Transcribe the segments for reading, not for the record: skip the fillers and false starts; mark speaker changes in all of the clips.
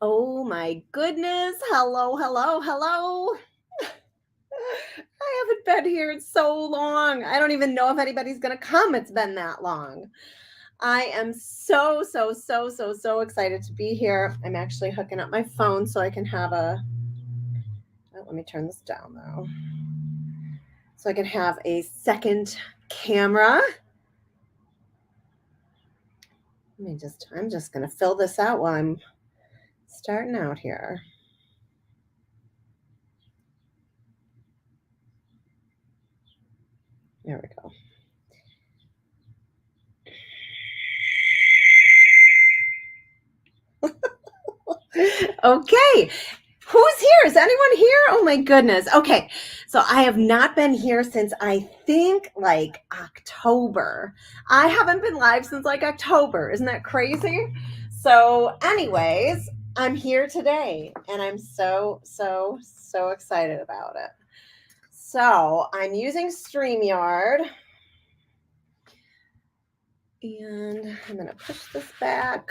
Speaker 1: Oh my goodness. Hello, hello, hello. I haven't been here in so long. I don't even know if anybody's going to come. It's been that long. I am so excited to be here. I'm actually hooking up my phone so I can have let me turn this down though. So I can have a second camera. I'm just going to fill this out while I'm starting out here. There we go. Okay. Who's here? Is anyone here? Oh my goodness. Okay. So I have not been here since I think like October. I haven't been live since like October. Isn't that crazy? So, anyways, I'm here today and I'm so excited about it. So, I'm using StreamYard and I'm going to push this back.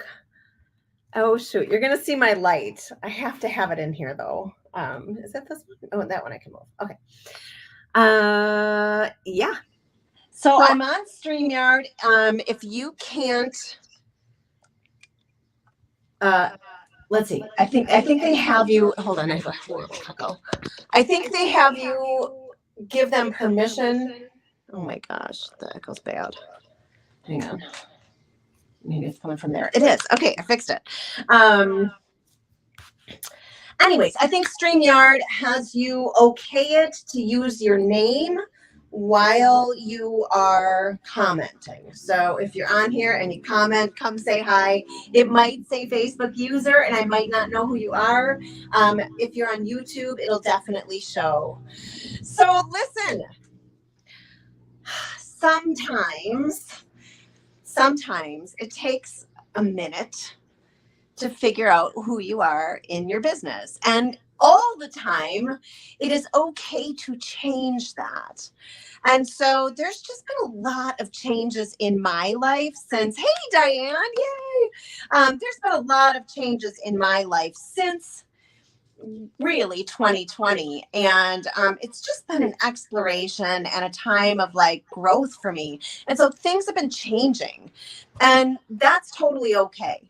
Speaker 1: Oh, shoot. You're going to see my light. I have to have it in here, though. Is that this one? Oh, that one I can move. Okay. Yeah. So I'm on StreamYard. If you can't, let's see. I think they have you. Hold on. I have a horrible echo. I think they have you give them permission. Oh my gosh, the echo's bad. Hang on. Maybe it's coming from there. It is. Okay, I fixed it. Anyways, I think StreamYard has you okay it to use your name while you are commenting. So if you're on here and you comment, come say hi. It might say Facebook user and I might not know who you are. If you're on YouTube, it'll definitely show. So listen, sometimes it takes a minute to figure out who you are in your business. And all the time, it is okay to change that. And so there's just been a lot of changes in my life since, hey, Diane, yay. There's been a lot of changes in my life since really 2020. And it's just been an exploration and a time of like growth for me. And so things have been changing and that's totally okay.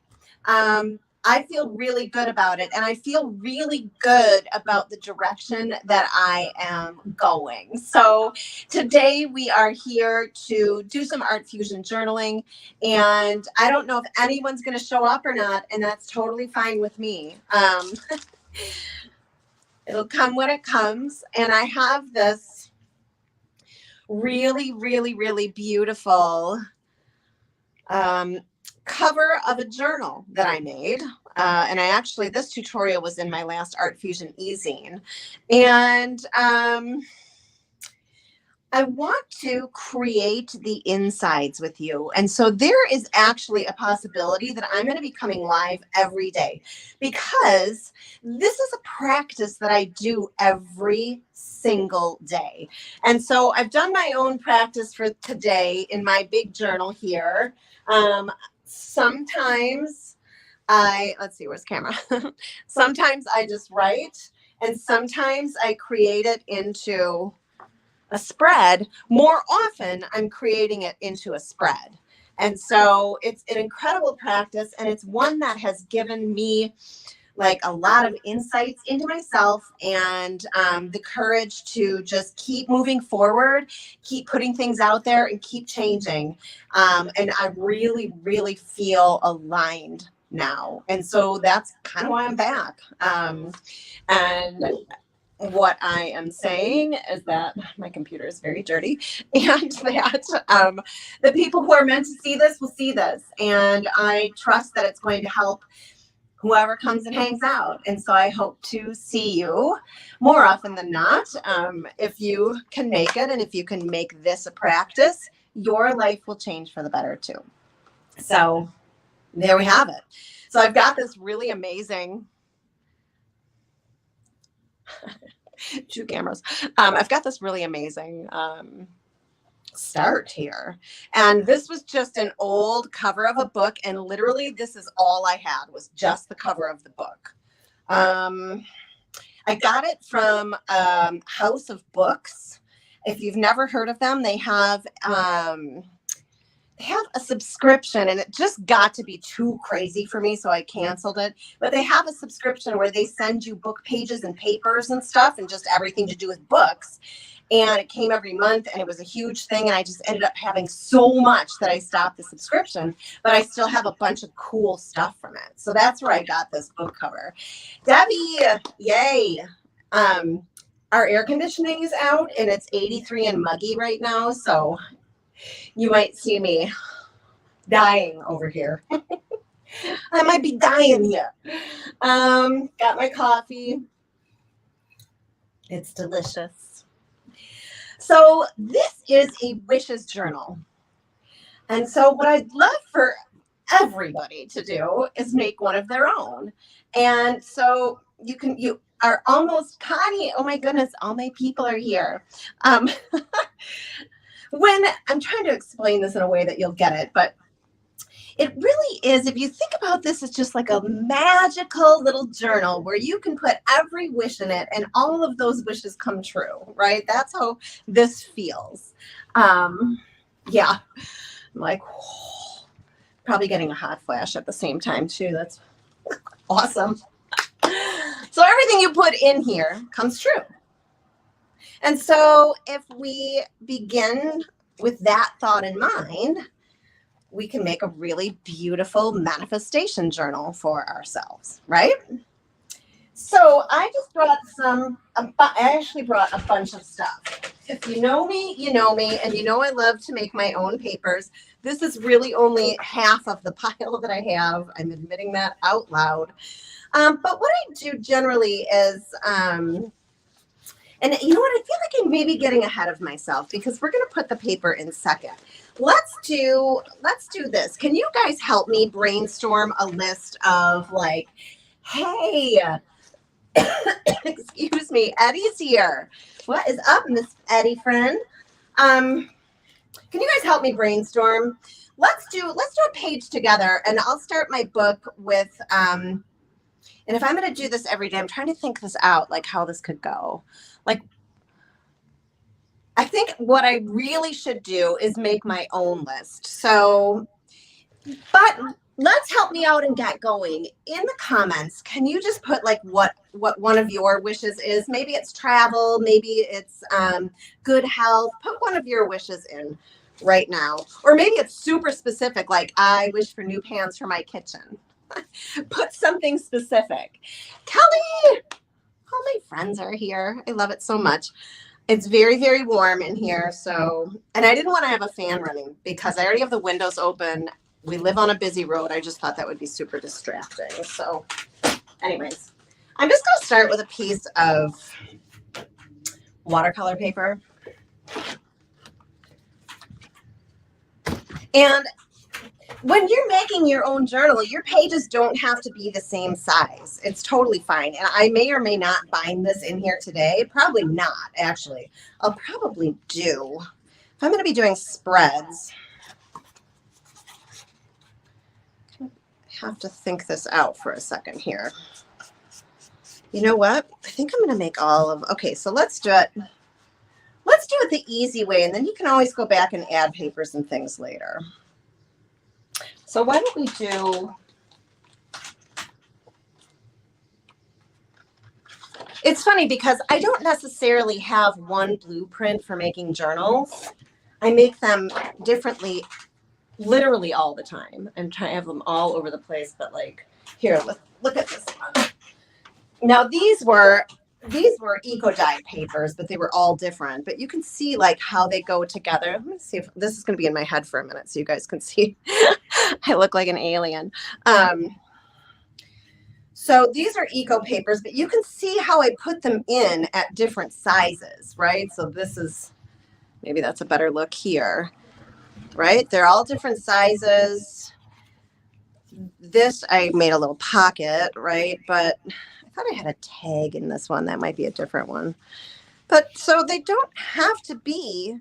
Speaker 1: I feel really good about it. And I feel really good about the direction that I am going. So today we are here to do some ArtFusion journaling. And I don't know if anyone's going to show up or not. And that's totally fine with me. It'll come when it comes. And I have this really beautiful cover of a journal that I made. And this tutorial was in my last ArtFusion e-zine. And I want to create the insides with you. And so there is actually a possibility that I'm going to be coming live every day because this is a practice that I do every single day. And so I've done my own practice for today in my big journal here. Sometimes let's see, where's camera? Sometimes I just write and sometimes I create it into a spread. More often, I'm creating it into a spread. And so it's an incredible practice, and it's one that has given me like a lot of insights into myself and the courage to just keep moving forward, keep putting things out there, and keep changing. And I really feel aligned now. And so that's kind of why I'm back. And what I am saying is that my computer is very dirty and that the people who are meant to see this will see this. And I trust that it's going to help whoever comes and hangs out. And so I hope to see you more often than not. If you can make it and if you can make this a practice, your life will change for the better too. So there we have it. So I've got this really amazing two cameras. I've got this really amazing start here. And this was just an old cover of a book, and literally this is all I had was just the cover of the book. I got it from House of Books. If you've never heard of them, they have a subscription, and it just got to be too crazy for me, so I canceled it. But they have a subscription where they send you book pages and papers and stuff and just everything to do with books. And it came every month, and it was a huge thing, and I just ended up having so much that I stopped the subscription, but I still have a bunch of cool stuff from it. So that's where I got this book cover. Debbie, yay. Our air conditioning is out, and it's 83 and muggy right now, so you might see me dying over here. I might be dying here. Got my coffee. It's delicious. So this is a wishes journal. And so what I'd love for everybody to do is make one of their own. And so you are almost, Connie, oh my goodness, all my people are here. When I'm trying to explain this in a way that you'll get it, but it really is, if you think about this, it's just like a magical little journal where you can put every wish in it and all of those wishes come true, right? That's how this feels. Yeah, I'm like, whoa, probably getting a hot flash at the same time too. That's awesome. So everything you put in here comes true. And so if we begin with that thought in mind, we can make a really beautiful manifestation journal for ourselves, right? So I just brought I actually brought a bunch of stuff. If you know me, you know me, and you know I love to make my own papers. This is really only half of the pile that I have. I'm admitting that out loud. But what I do generally is, and you know what, I feel like I'm maybe getting ahead of myself because we're going to put the paper in second. Let's do this. Can you guys help me brainstorm a list of like, hey, excuse me, Eddie's here. What is up, Miss Eddie friend? Can you guys help me brainstorm? Let's do a page together, and I'll start my book with and if I'm going to do this every day, I'm trying to think this out, like how this could go. Like, I think what I really should do is make my own list. So, but let's help me out and get going. In the comments, can you just put like what one of your wishes is? Maybe it's travel, maybe it's good health. Put one of your wishes in right now. Or maybe it's super specific, like I wish for new pans for my kitchen. Put something specific. Kelly, all my friends are here. I love it so much. It's very, very warm in here. So, and I didn't want to have a fan running because I already have the windows open. We live on a busy road. I just thought that would be super distracting. So anyways, I'm just going to start with a piece of watercolor paper. And when you're making your own journal, your pages don't have to be the same size. It's totally fine. And I may or may not bind this in here today. Probably not, actually. I'll probably do. If I'm going to be doing spreads, I have to think this out for a second here. You know what? I think I'm going to make all of, okay, so let's do it. Let's do it the easy way, and then you can always go back and add papers and things later. So why don't we do, it's funny because I don't necessarily have one blueprint for making journals. I make them differently literally all the time. I'm trying to have them all over the place, but like, here, look at this one. Now these were eco-dyed papers, but they were all different. But you can see like how they go together. Let me see if this is going to be in my head for a minute so you guys can see. I look like an alien. So these are eco papers, but you can see how I put them in at different sizes, right? So this is, maybe that's a better look here, right? They're all different sizes. This, I made a little pocket, right? But I thought I had a tag in this one. That might be a different one. But so they don't have to be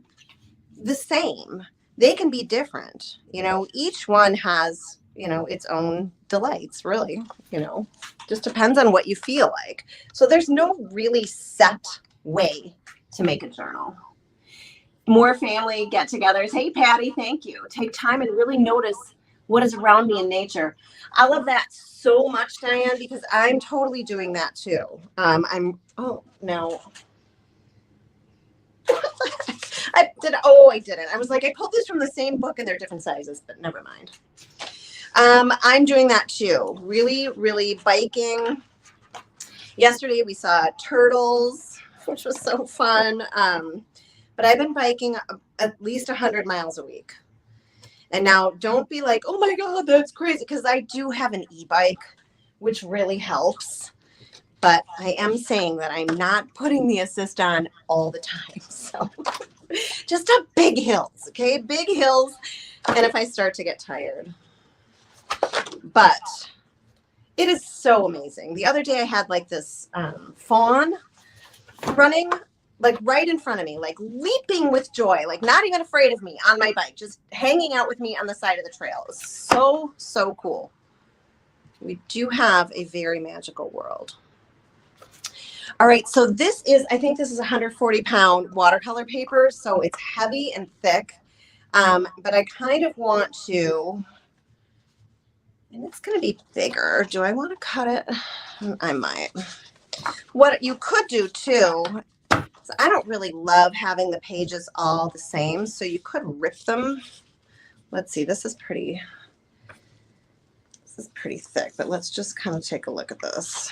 Speaker 1: the same. They can be different. You know, each one has, you know, its own delights, really. You know, just depends on what you feel like. So there's no really set way to make a journal. More family get-togethers. Hey, Patty, thank you. Take time and really notice what is around me in nature. I love that so much, Diane, because I'm totally doing that too. Oh, no. I didn't. I was like, I pulled this from the same book and they're different sizes, but never mind. I'm doing that too. Really, really biking. Yesterday we saw turtles, which was so fun. But I've been biking at least 100 miles a week. And now don't be like, oh my God, that's crazy. Because I do have an e-bike, which really helps. But I am saying that I'm not putting the assist on all the time. So just up big hills, okay? Big hills. And if I start to get tired. But it is so amazing. The other day I had like this fawn running like right in front of me, like leaping with joy, like not even afraid of me on my bike, just hanging out with me on the side of the trail. It was so, so cool. We do have a very magical world. All right, so this is, I think this is 140-pound watercolor paper, so it's heavy and thick, but I kind of want to, and it's going to be bigger. Do I want to cut it? I might. What you could do too, so I don't really love having the pages all the same, so you could rip them. Let's see, this is pretty thick, but let's just kind of take a look at this.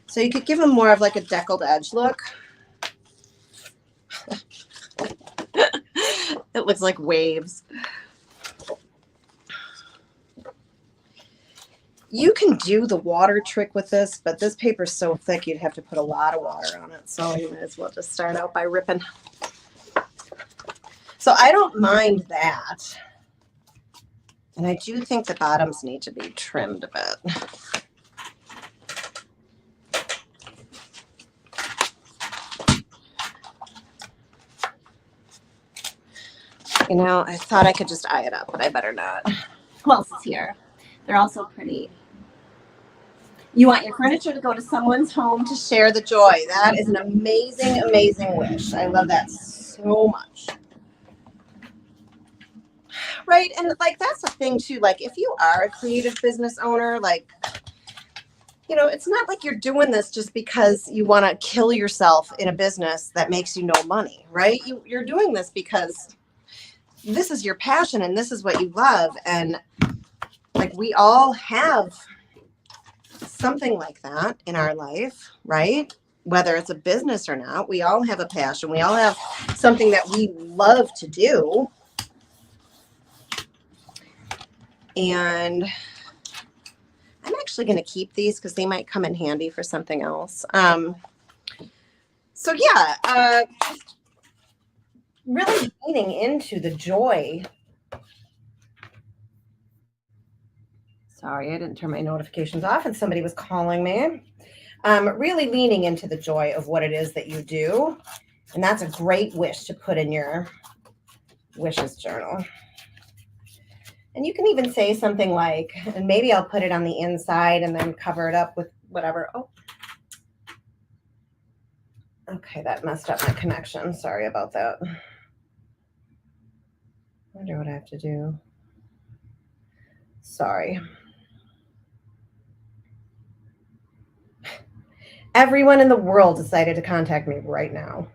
Speaker 1: So you could give them more of like a deckled edge look. It looks like waves. You can do the water trick with this, but this paper's so thick you'd have to put a lot of water on it. So you might as well just start out by ripping. So I don't mind that. And I do think the bottoms need to be trimmed a bit. You know, I thought I could just eye it up, but I better not. Who else is here? They're also pretty. You want your furniture to go to someone's home to share the joy. That is an amazing, amazing wish. I love that so much. Right, and like that's the thing too, like if you are a creative business owner, like, you know, it's not like you're doing this just because you want to kill yourself in a business that makes you no money, right? You're doing this because this is your passion and this is what you love. And like we all have something like that in our life, right? Whether it's a business or not, we all have a passion. We all have something that we love to do. And I'm actually going to keep these because they might come in handy for something else. So yeah, just really leaning into the joy. Sorry, I didn't turn my notifications off and somebody was calling me. Really leaning into the joy of what it is that you do. And that's a great wish to put in your wishes journal. And you can even say something like, and maybe I'll put it on the inside and then cover it up with whatever. Oh, okay, that messed up my connection. Sorry about that. I wonder what I have to do. Sorry. Everyone in the world decided to contact me right now.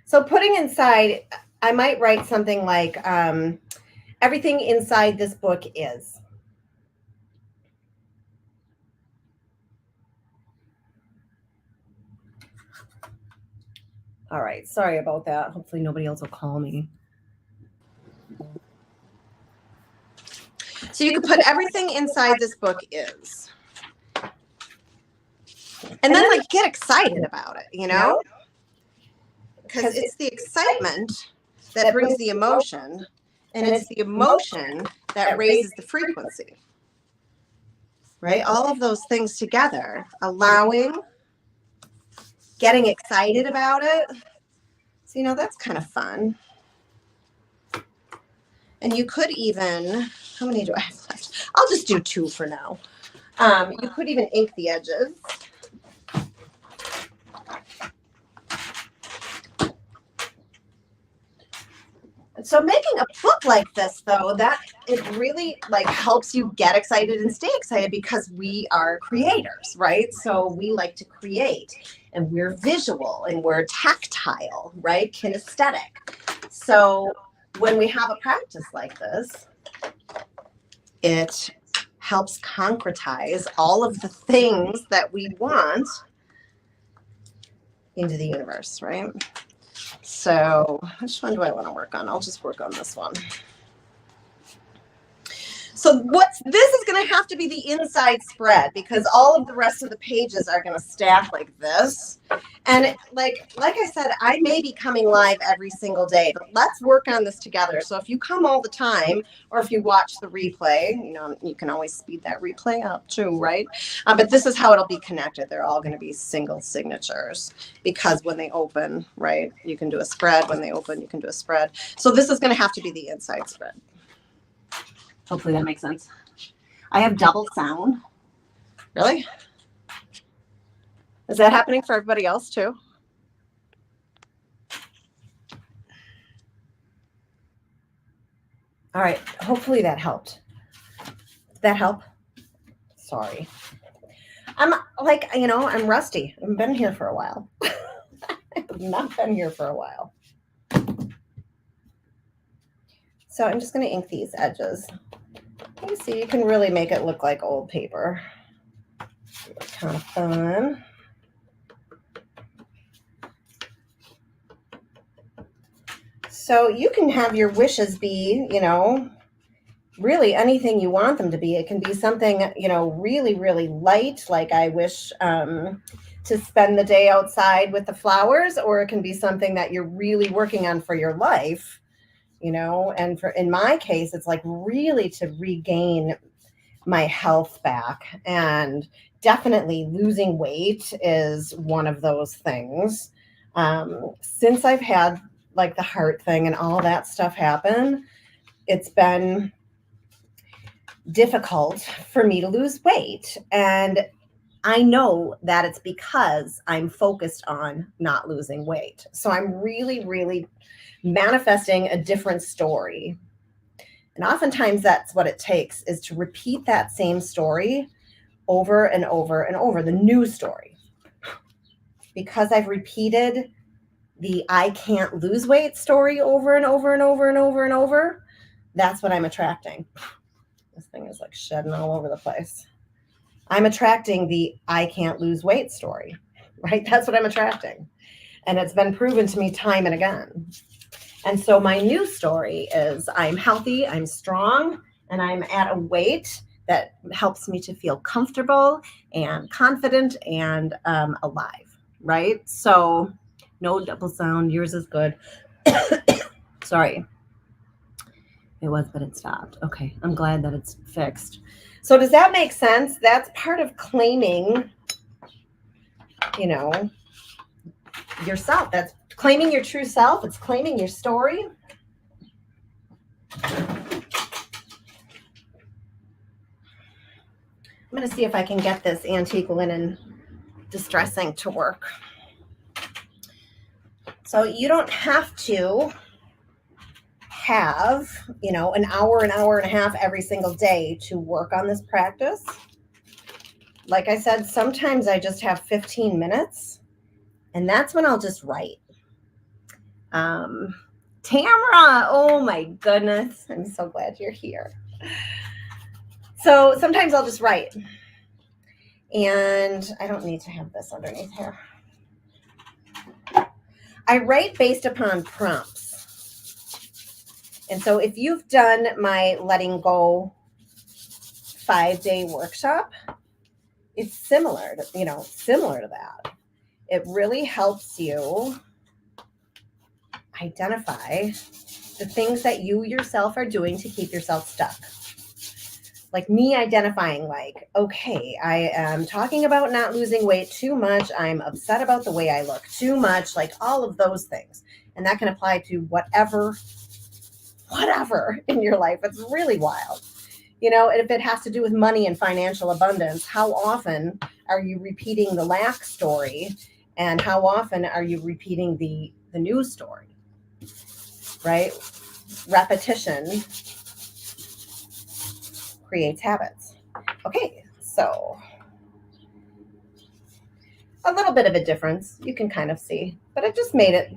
Speaker 1: So putting inside, I might write something like, everything inside this book is. All right, sorry about that. Hopefully nobody else will call me. So you could put everything inside this book is. And then like get excited about it, you know? Because it's the excitement that brings the emotion, and it's the emotion that raises the frequency. right? All of those things together, allowing, getting excited about it. So, that's kind of fun. And you could even, how many do I have left? I'll just do 2 for now. You could even ink the edges. So making a book like this, though, that it really helps you get excited and stay excited because we are creators, right? So we like to create, and we're visual and we're tactile, right? Kinesthetic. So when we have a practice like this, it helps concretize all of the things that we want into the universe, right? So which one do I want to work on? I'll just work on this one. So this is going to have to be the inside spread because all of the rest of the pages are going to stack like this. And like I said, I may be coming live every single day, but let's work on this together. So if you come all the time, or if you watch the replay, you can always speed that replay up too, right? But this is how it'll be connected. They're all going to be single signatures because when they open, right, you can do a spread. When they open, you can do a spread. So this is going to have to be the inside spread. Hopefully that makes sense. I have double sound. Really? Is that happening for everybody else too? All right. Hopefully that helped. Did that help? Sorry. I'm I'm rusty. I haven't been here for a while. I've not been here for a while. So I'm just going to ink these edges. You see, you can really make it look like old paper. It's kind of fun. So you can have your wishes be, really anything you want them to be. It can be something, really, really light, like I wish to spend the day outside with the flowers, or it can be something that you're really working on for your life. And in my case, it's like really to regain my health back, and definitely losing weight is one of those things. Since I've had like the heart thing and all that stuff happen, it's been difficult for me to lose weight. And I know that it's because I'm focused on not losing weight. So I'm really, really manifesting a different story. And oftentimes that's what it takes, is to repeat that same story over and over and over, the new story. Because I've repeated the I can't lose weight story over and over and over and over and over, that's what I'm attracting. This thing is like shedding all over the place. I'm attracting the I can't lose weight story, right? That's what I'm attracting. And it's been proven to me time and again. And so my new story is I'm healthy, I'm strong, and I'm at a weight that helps me to feel comfortable and confident and alive, right? So no double sound. Yours is good. Sorry. It was, but it stopped. Okay. I'm glad that it's fixed. So does that make sense? That's part of claiming, yourself. That's claiming your true self. It's claiming your story. I'm going to see if I can get this antique linen distressing to work. So you don't have to have, an hour and a half every single day to work on this practice. Like I said, sometimes I just have 15 minutes, and that's when I'll just write. Tamara, oh my goodness. I'm so glad you're here. So sometimes I'll just write. And I don't need to have this underneath here. I write based upon prompts. And so if you've done my Letting Go 5-day workshop, it's similar to that. It really helps you identify the things that you yourself are doing to keep yourself stuck. like me identifying like, okay, I am talking about not losing weight too much. I'm upset about the way I look too much, like all of those things. And that can apply to whatever in your life. It's really wild. You know, if it has to do with money and financial abundance, how often are you repeating the lack story? And how often are you repeating the news story? Right? Repetition creates habits. Okay, so a little bit of a difference you can kind of see, but it just made it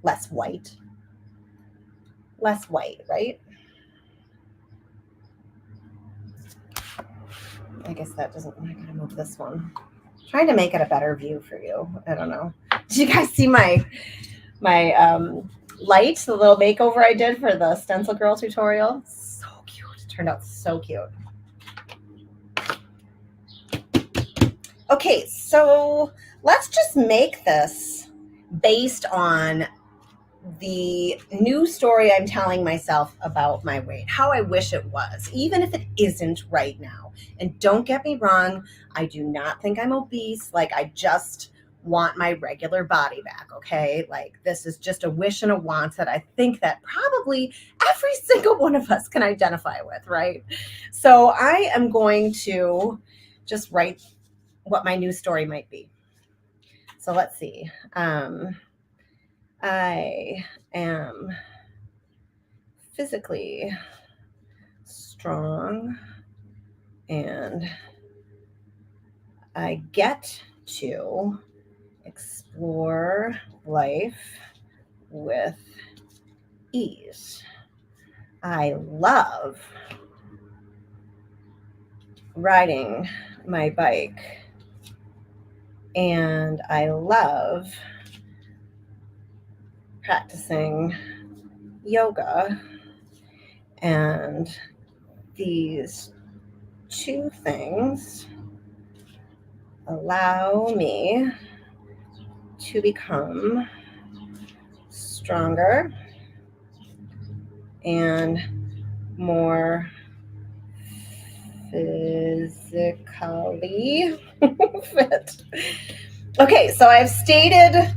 Speaker 1: less white. Less white, right? I guess that doesn't, I'm going to move this one. Trying to make it a better view for you. I don't know. Did you guys see my light, the little makeover I did for the Stencil Girl tutorial? So cute. It turned out so cute. Okay, so let's just make this based on the new story I'm telling myself about my weight, how I wish it was, even if it isn't right now. And don't get me wrong, I do not think I'm obese. Like, I just want my regular body back, okay? Like, this is just a wish and a want that I think that probably every single one of us can identify with, right? So I am going to just write what my new story might be. So let's see. I am physically strong and I get to explore life with ease. I love riding my bike and I love practicing yoga, and these two things allow me to become stronger and more physically fit. Okay, so I've stated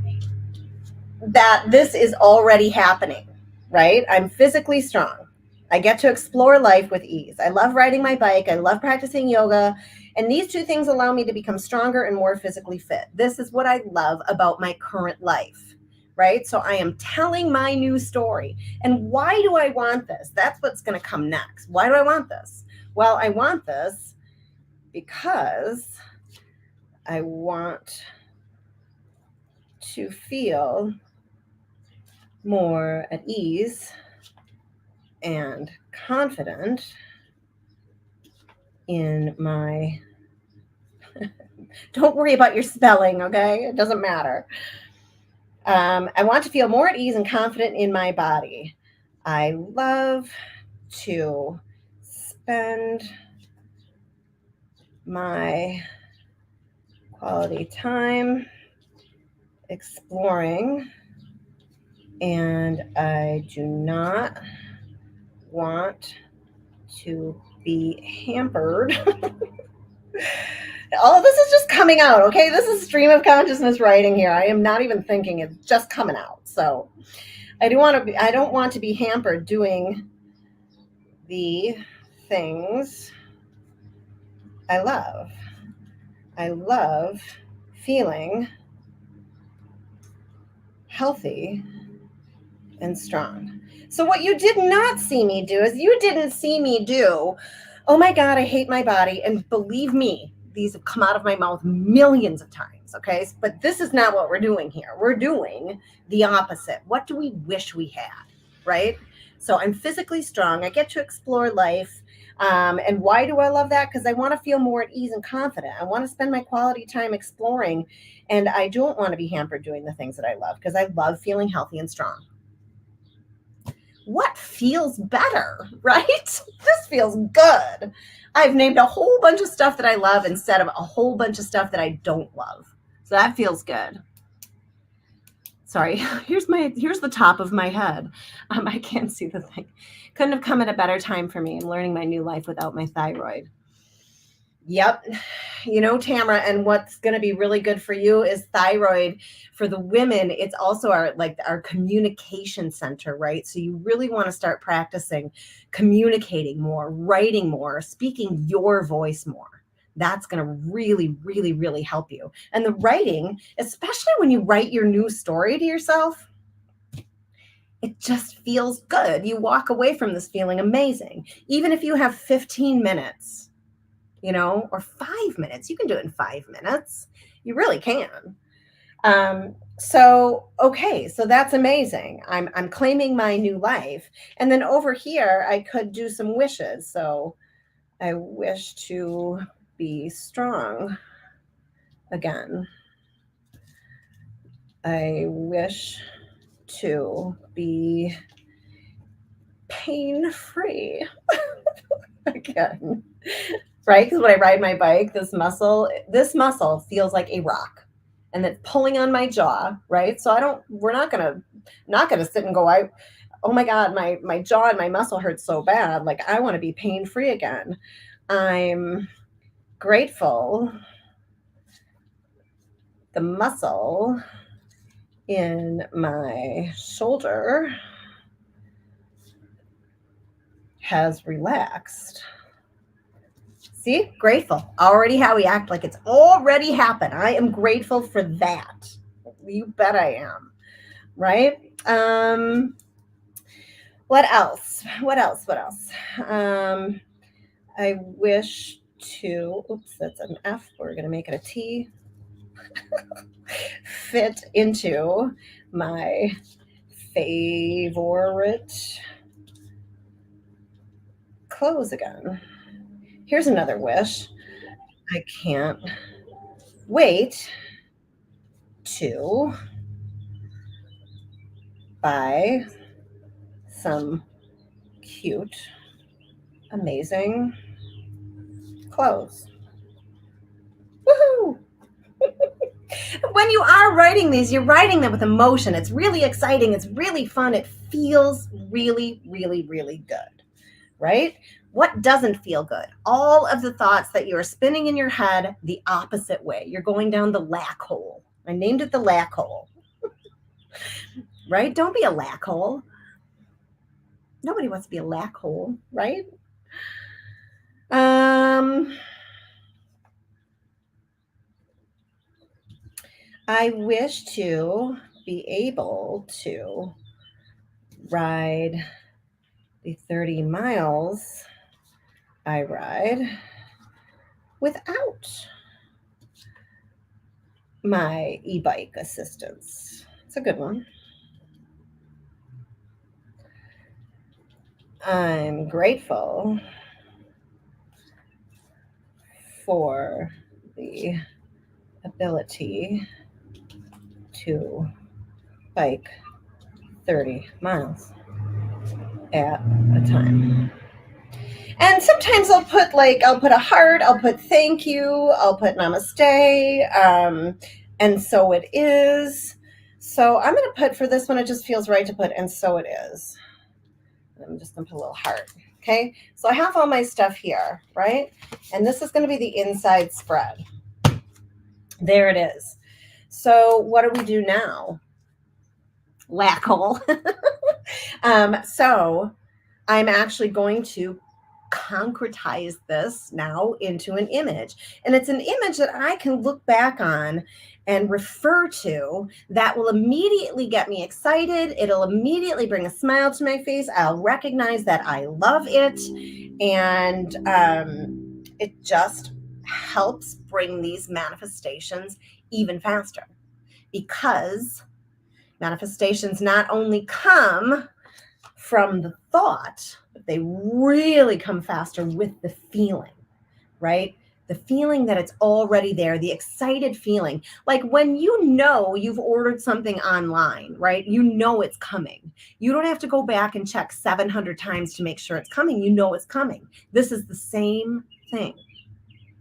Speaker 1: that this is already happening, right? I'm physically strong. I get to explore life with ease. I love riding my bike. I love practicing yoga. And these two things allow me to become stronger and more physically fit. This is what I love about my current life, right? So I am telling my new story. And why do I want this? That's what's going to come next. Why do I want this? Well, I want this because I want to feel more at ease and confident in my don't worry about your spelling, okay? It doesn't matter. I want to feel more at ease and confident in my body. I love to spend my quality time exploring, and I do not want to be hampered. All of this is just coming out, okay? This is stream of consciousness writing here. I am not even thinking, it's just coming out. So I don't want to be hampered doing the things I love. I love feeling healthy and strong. So what you did not see me do is you didn't see me do, oh my God, I hate my body. And believe me, these have come out of my mouth millions of times, okay? But this is not what we're doing here. We're doing the opposite. What do we wish we had, right? So I'm physically strong. I get to explore life. And why do I love that? Because I want to feel more at ease and confident. I want to spend my quality time exploring. And I don't want to be hampered doing the things that I love because I love feeling healthy and strong. What feels better, right? This feels good. I've named a whole bunch of stuff that I love instead of a whole bunch of stuff that I don't love. So that feels good. Sorry, here's the top of my head. I can't see the thing. Couldn't have come at a better time for me in learning my new life without my thyroid. Yep. You know, Tamara, and what's going to be really good for you is thyroid. For the women, it's also our communication center, right? So you really want to start practicing communicating more, writing more, speaking your voice more. That's going to really, really, really help you. And the writing, especially when you write your new story to yourself, it just feels good. You walk away from this feeling amazing. Even if you have 15 minutes, you know, or 5 minutes. You can do it in 5 minutes. You really can. So that's amazing. I'm claiming my new life. And then over here, I could do some wishes. So I wish to be strong again. I wish to be pain-free again. Right? Because when I ride my bike, this muscle feels like a rock, and it's pulling on my jaw, right? So we're not gonna sit and go, oh my God, my jaw and my muscle hurts so bad. Like, I want to be pain-free again. I'm grateful the muscle in my shoulder has relaxed. See, grateful. Already how we act like it's already happened. I am grateful for that. You bet I am. Right? What else? I wish to, oops, that's an F. We're going to make it a T. Fit into my favorite clothes again. Here's another wish. I can't wait to buy some cute, amazing clothes. Woohoo! When you are writing these, you're writing them with emotion. It's really exciting. It's really fun. It feels really, really, really good, right? What doesn't feel good? All of the thoughts that you are spinning in your head the opposite way. You're going down the lack hole. I named it the lack hole. Right? Don't be a lack hole. Nobody wants to be a lack hole, right? I wish to be able to ride the 30 miles I ride without my e-bike assistance. It's a good one. I'm grateful for the ability to bike 30 miles at a time. And sometimes I'll put a heart, I'll put thank you, I'll put namaste, and so it is. So I'm going to put, for this one, it just feels right to put, and so it is. I'm just going to put a little heart. Okay, so I have all my stuff here, right? And this is going to be the inside spread. There it is. So what do we do now? Lack hole. So I'm actually going to concretize this now into an image. And it's an image that I can look back on and refer to that will immediately get me excited. It'll immediately bring a smile to my face. I'll recognize that I love it. And it just helps bring these manifestations even faster, because manifestations not only come from the thought, but they really come faster with the feeling, right? The feeling that it's already there, the excited feeling. Like when you know you've ordered something online, right? You know it's coming. You don't have to go back and check 700 times to make sure it's coming. You know it's coming. This is the same thing.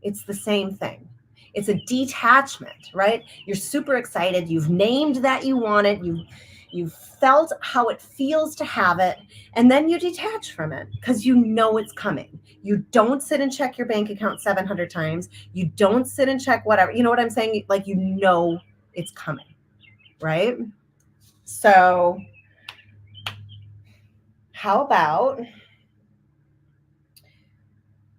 Speaker 1: It's the same thing. It's a detachment, right? You're super excited. You've named that you want it. You've felt how it feels to have it. And then you detach from it because you know it's coming. You don't sit and check your bank account 700 times. You don't sit and check whatever. You know what I'm saying? Like, you know it's coming, right? So how about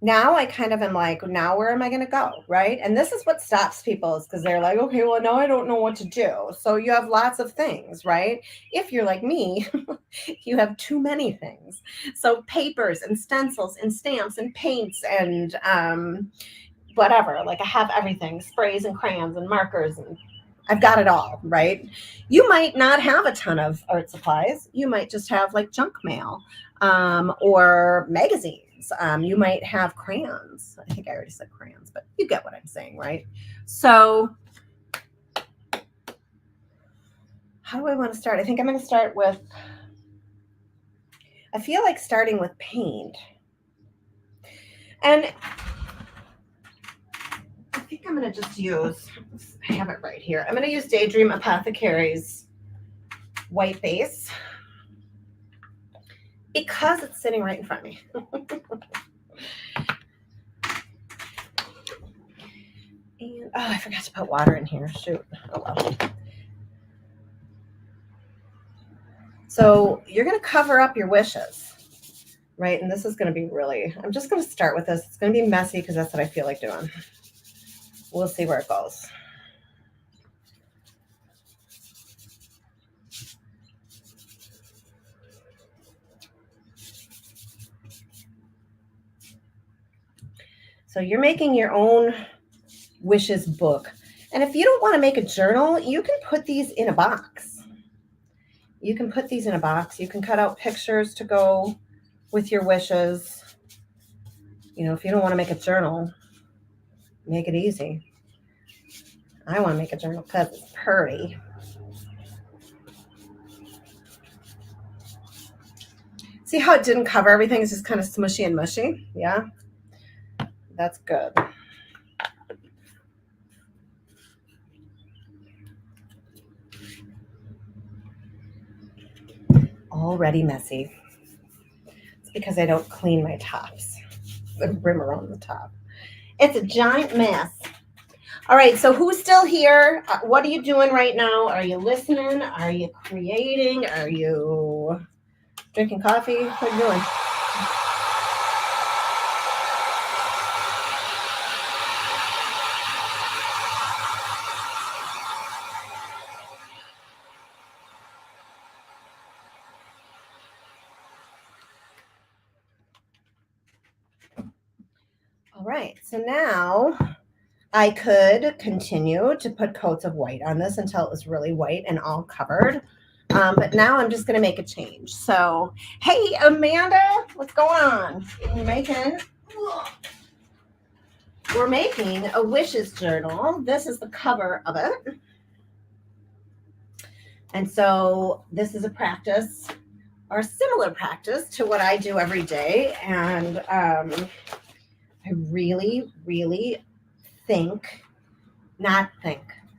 Speaker 1: now I kind of am like, now where am I going to go? Right. And this is what stops people, is because they're like, okay, well, now I don't know what to do. So you have lots of things, right? If you're like me, you have too many things. So papers and stencils and stamps and paints and whatever. Like, I have everything, sprays and crayons and markers, and I've got it all, right? You might not have a ton of art supplies. You might just have like junk mail or magazines. You might have crayons. I think I already said crayons, but you get what I'm saying, right? So how do I want to start? I think I'm going to start with, I feel like starting with paint. And I think I'm going to just use, I have it right here. I'm going to use Daydream Apothecary's white base because it's sitting right in front of me. And, oh, I forgot to put water in here. Shoot. Oh, well. So you're going to cover up your wishes, right? And this is going to be really, I'm just going to start with this. It's going to be messy because that's what I feel like doing. We'll see where it goes. So you're making your own wishes book. And if you don't want to make a journal, you can put these in a box. You can put these in a box. You can cut out pictures to go with your wishes. You know, if you don't want to make a journal, make it easy. I want to make a journal because it's pretty. See how it didn't cover everything? It's just kind of smushy and mushy. Yeah, that's good. Already messy. It's because I don't clean my tops. The rim around the top. It's a giant mess. All right, so who's still here? What are you doing right now? Are you listening? Are you creating? Are you drinking coffee? What are you doing? All right, so now I could continue to put coats of white on this until it was really white and all covered. But now I'm just going to make a change. So, hey, Amanda, what's going on? We're making a wishes journal. This is the cover of it. And so this is a practice or a similar practice to what I do every day. And I really, really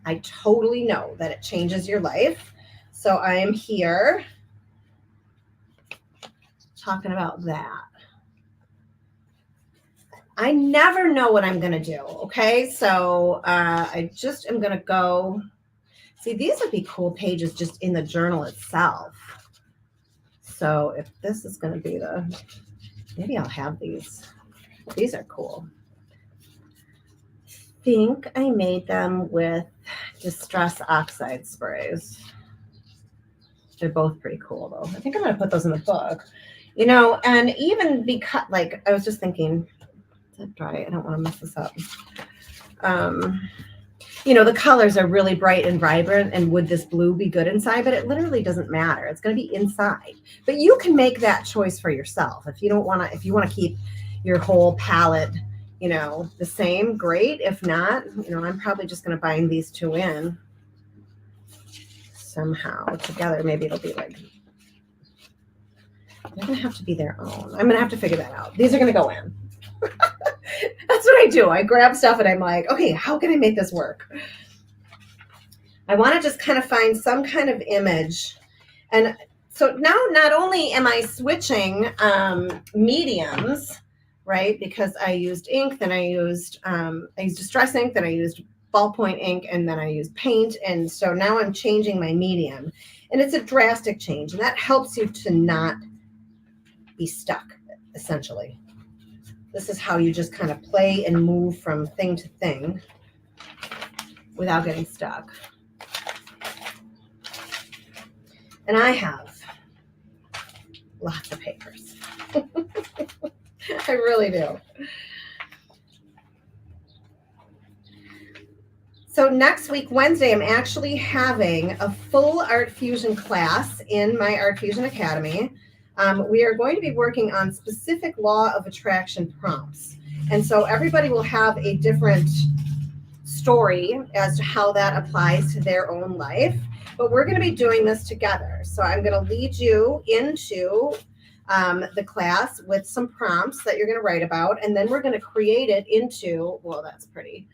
Speaker 1: I totally know that it changes your life. So I am here talking about that. I never know what I'm going to do. Okay. So I just am going to go. See, these would be cool pages just in the journal itself. So if this is going to be maybe I'll have these. These are cool. I think I made them with Distress Oxide sprays. They're both pretty cool though. I think I'm going to put those in the book, you know, and even because like, I was just thinking, is that dry? I don't want to mess this up. You know, the colors are really bright and vibrant, and would this blue be good inside? But it literally doesn't matter. It's going to be inside, but you can make that choice for yourself. If you don't want to, if you want to keep your whole palette, you know, the same, great. If not, you know, I'm probably just going to bind these two in somehow together. Maybe it'll be like, they're going to have to be their own. I'm going to have to figure that out. These are going to go in. That's what I do. I grab stuff and I'm like, okay, how can I make this work? I want to just kind of find some kind of image. And so now not only am I switching mediums, right? Because I used ink, then I used distress ink, then I used ballpoint ink, and then I used paint. And so now I'm changing my medium. And it's a drastic change. And that helps you to not be stuck, essentially. This is how you just kind of play and move from thing to thing without getting stuck. And I have lots of papers. I really do. So next week, Wednesday, I'm actually having a full ArtFusion class in my ArtFusion Academy. We are going to be working on specific law of attraction prompts. And so everybody will have a different story as to how that applies to their own life. But we're going to be doing this together. So I'm going to lead you into the class with some prompts that you're going to write about. And then we're going to create it into, well, that's pretty.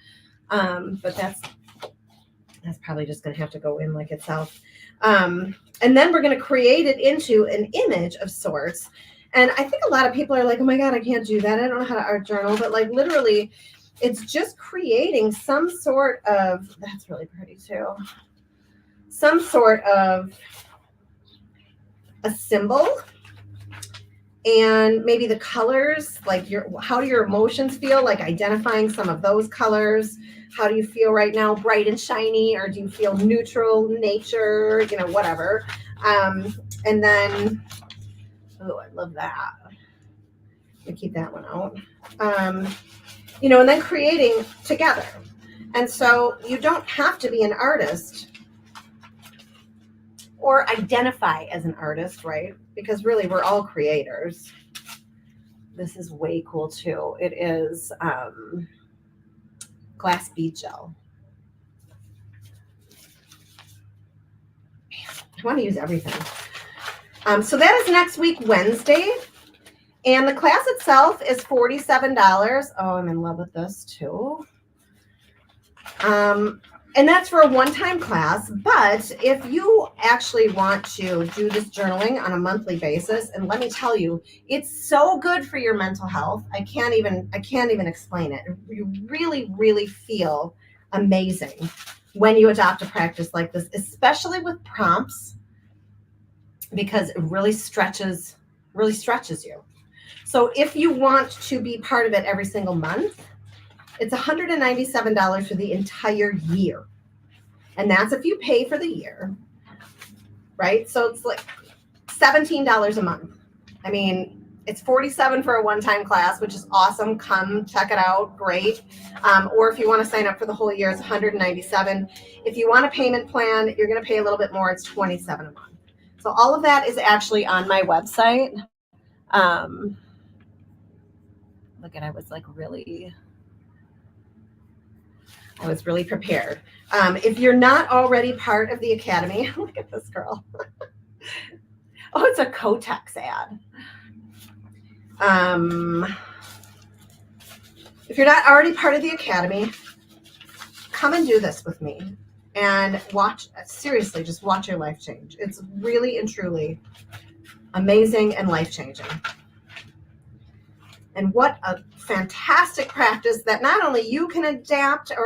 Speaker 1: But that's probably just going to have to go in like itself. And then we're going to create it into an image of sorts. And I think a lot of people are like, oh my God, I can't do that. I don't know how to art journal. But like literally, it's just creating some sort of, that's really pretty too. Some sort of a symbol. And maybe the colors, like how do your emotions feel? Like identifying some of those colors. How do you feel right now? Bright and shiny, or do you feel neutral, nature, whatever. And then, oh, I love that. Let me keep that one out. And then creating together. And so you don't have to be an artist or identify as an artist, right? Because really we're all creators. This is way cool too. It is glass bead gel. I want to use everything. So that is next week, Wednesday. And the class itself is $47. Oh, I'm in love with this too. And that's for a one-time class. But if you actually want to do this journaling on a monthly basis, and let me tell you, it's so good for your mental health. I can't even explain it. You really, really feel amazing when you adopt a practice like this, especially with prompts, because it really stretches you. So if you want to be part of it every single month, it's $197 for the entire year. And that's if you pay for the year, right? So it's like $17 a month. I mean, it's $47 for a one-time class, which is awesome. Come check it out. Great. Or if you want to sign up for the whole year, it's $197. If you want a payment plan, you're going to pay a little bit more. It's $27 a month. So all of that is actually on my website. Look at, I was really prepared. If you're not already part of the Academy, look at this girl. Oh, it's a Kotex ad. If you're not already part of the Academy, come and do this with me and watch, seriously, just watch your life change. It's really and truly amazing and life-changing. And what a fantastic practice that not only you can adopt to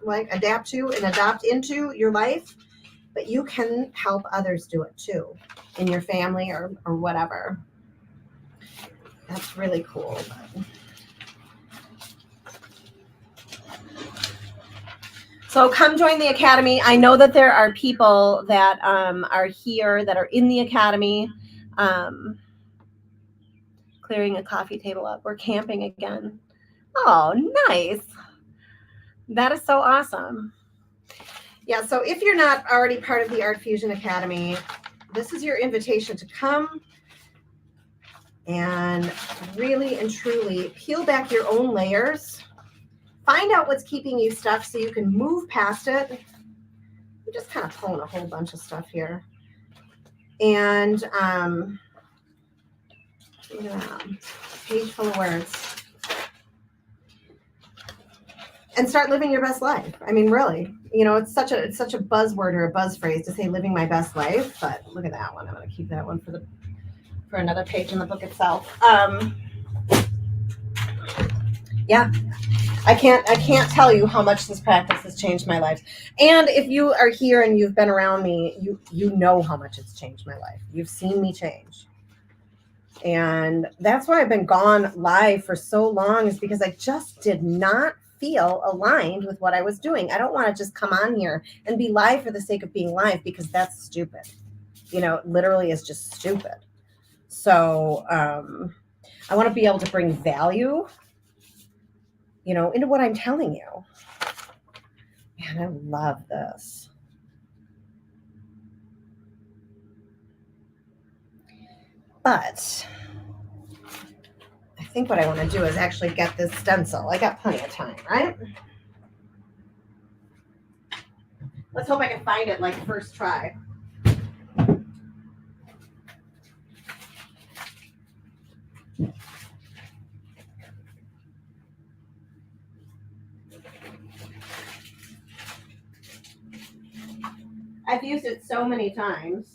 Speaker 1: and adopt into your life, but you can help others do it too in your family or whatever. That's really cool. So come join the Academy. I know that there are people that are here that are in the Academy. Clearing a coffee table up. We're camping again. Oh, nice. That is so awesome. Yeah, so if you're not already part of the ArtFusion Academy, this is your invitation to come and really and truly peel back your own layers. Find out what's keeping you stuck so you can move past it. I'm just kind of pulling a whole bunch of stuff here. And look at that, page full of words. and start living your best life. I mean, really, it's such a buzzword or a buzz phrase to say living my best life. But look at that one. I'm going to keep that one for another page in the book itself. Yeah, I can't tell you how much this practice has changed my life. And if you are here and you've been around me, you know how much it's changed my life. You've seen me change. And that's why I've been gone live for so long, is because I just did not feel aligned with what I was doing. I don't want to just come on here and be live for the sake of being live, because that's stupid. It literally is just stupid. So I want to be able to bring value, into what I'm telling you. Man, I love this. But I think what I want to do is actually get this stencil. I got plenty of time, right? Let's hope I can find it like first try. I've used it so many times.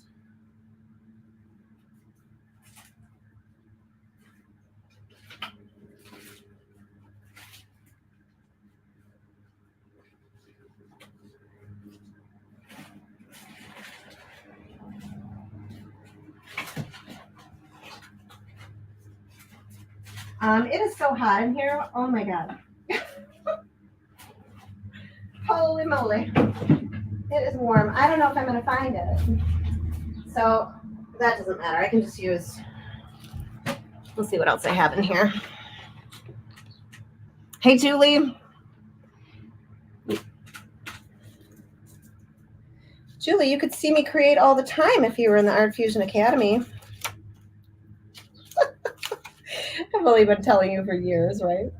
Speaker 1: It is so hot in here. Oh my God. Holy moly. It is warm. I don't know if I'm going to find it. So that doesn't matter. I can just use, let's see what else I have in here. Hey, Julie. Julie, you could see me create all the time if you were in the ArtFusion Academy. I've only been telling you for years, right?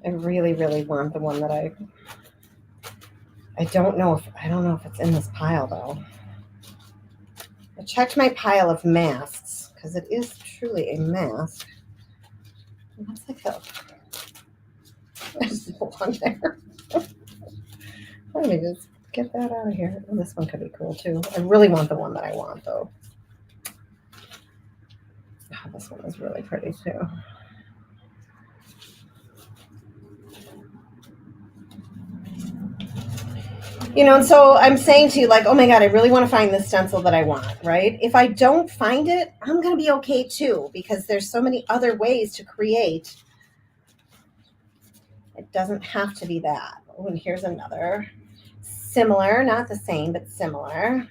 Speaker 1: I really, really want the one that I don't know if it's in this pile though. I checked my pile of masks because it is truly a mask. What's like that? There's one there. Let me just get that out of here. Oh, this one could be cool too. I really want the one that I want though. Oh, this one is really pretty too. And so I'm saying to you, like, oh my God, I really want to find this stencil that I want, right? If I don't find it, I'm going to be okay too, because there's so many other ways to create. It doesn't have to be that. Oh, and here's another similar, not the same, but similar.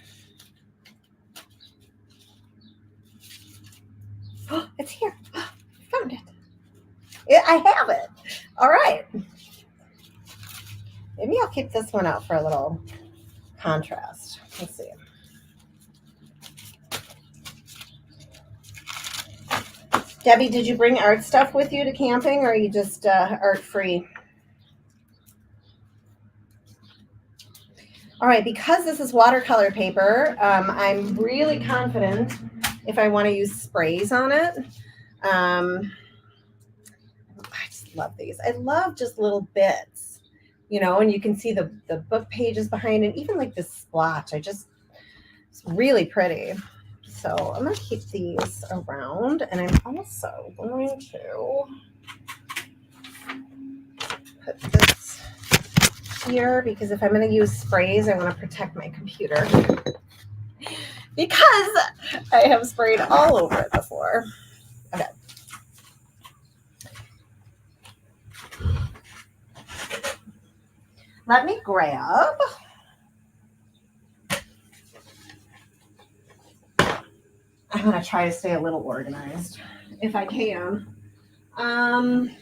Speaker 1: Oh, it's here. Oh, I found it. I have it. All right. Maybe I'll keep this one out for a little contrast. Let's see. Debbie, did you bring art stuff with you to camping, or are you just art free? All right, because this is watercolor paper, I'm really confident if I want to use sprays on it. I just love these. I love just little bits. And you can see the book pages behind it, even like this splotch. It's really pretty. So I'm going to keep these around, and I'm also going to put this here, because if I'm going to use sprays, I want to protect my computer because I have sprayed all over it before. Okay. Let me grab. I'm going to try to stay a little organized if I can. I'm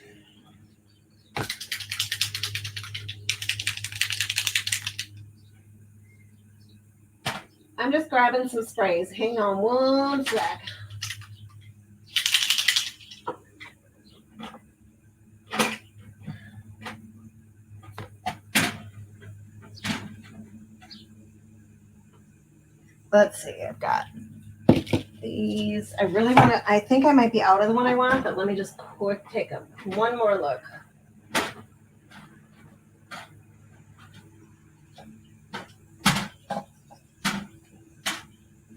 Speaker 1: just grabbing some sprays. Hang on one sec. Let's see, I've got these. I really want to, I think I might be out of the one I want, but let me just take one more look.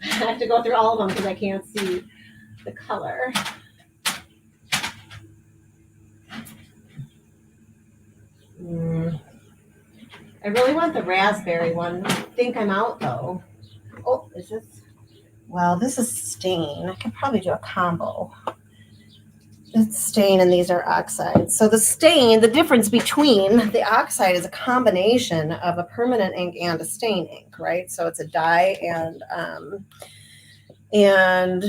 Speaker 1: I have to go through all of them because I can't see the color. I really want the raspberry one. I think I'm out though. Oh, is this? Well, this is stain. I could probably do a combo. It's stain and these are oxides. So the stain, the difference between the oxide is a combination of a permanent ink and a stain ink, right? So it's a dye and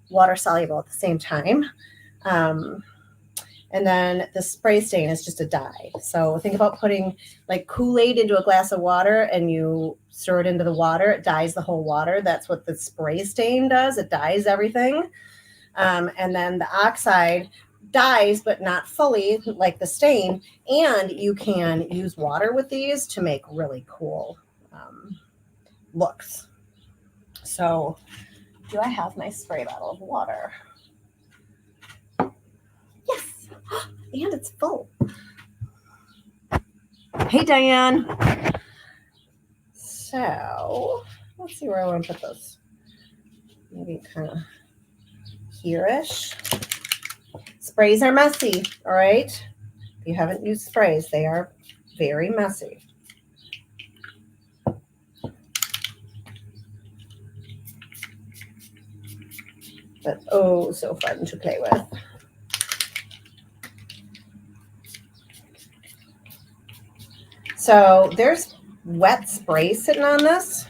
Speaker 1: water soluble at the same time. And then the spray stain is just a dye. So think about putting like Kool-Aid into a glass of water and you stir it into the water. It dyes the whole water. That's what the spray stain does. It dyes everything. And then the oxide dyes, but not fully like the stain. And you can use water with these to make really cool looks. So do I have my spray bottle of water? Yes. And it's full. Hey, Diane. So let's see where I want to put this. Maybe kind of here-ish. Sprays are messy, all right? If you haven't used sprays, they are very messy. But oh, so fun to play with. So there's wet spray sitting on this.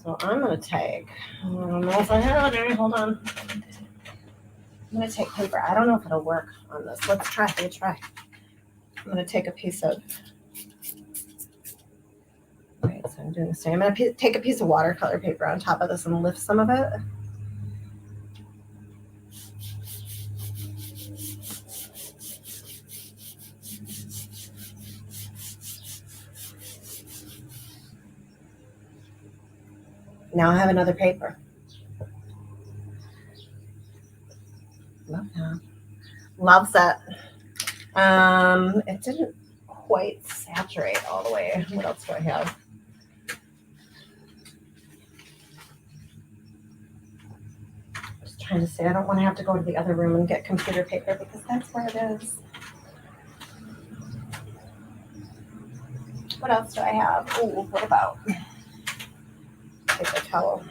Speaker 1: So I'm going to take, I don't know if I have any, hold on. I'm going to take paper. I don't know if it'll work on this. Let's try. I'm going to take a piece of, right, so I'm doing the same. I'm going to take a piece of watercolor paper on top of this and lift some of it. Now I have another paper. Love that. Loves that. It didn't quite saturate all the way. What else do I have? Just trying to say, I don't want to have to go to the other room and get computer paper because that's where it is. What else do I have? Oh, what about paper towel?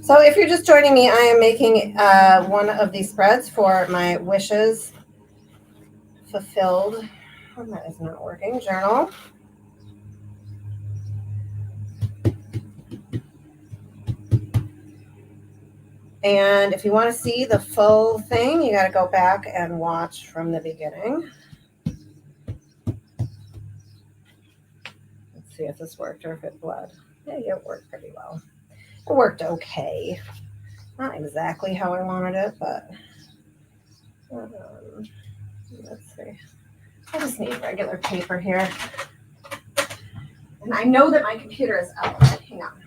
Speaker 1: So if you're just joining me, I am making one of these spreads for my wishes fulfilled. Oh, that is not working. Journal. And if you want to see the full thing, you got to go back and watch from the beginning. Let's see if this worked or if it bled. Yeah, it worked pretty well. It worked okay. Not exactly how I wanted it, but let's see. I just need regular paper here. And I know that my computer is out. Hang on.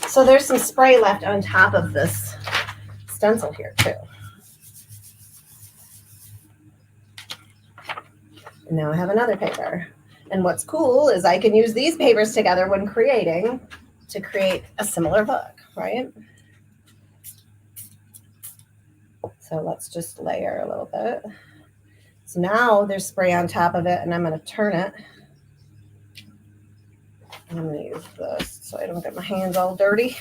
Speaker 1: So there's some spray left on top of this stencil here too. And now I have another paper. And what's cool is I can use these papers together when creating to create a similar book, right? So let's just layer a little bit. So now there's spray on top of it and I'm going to turn it. And I'm going to use this so I don't get my hands all dirty.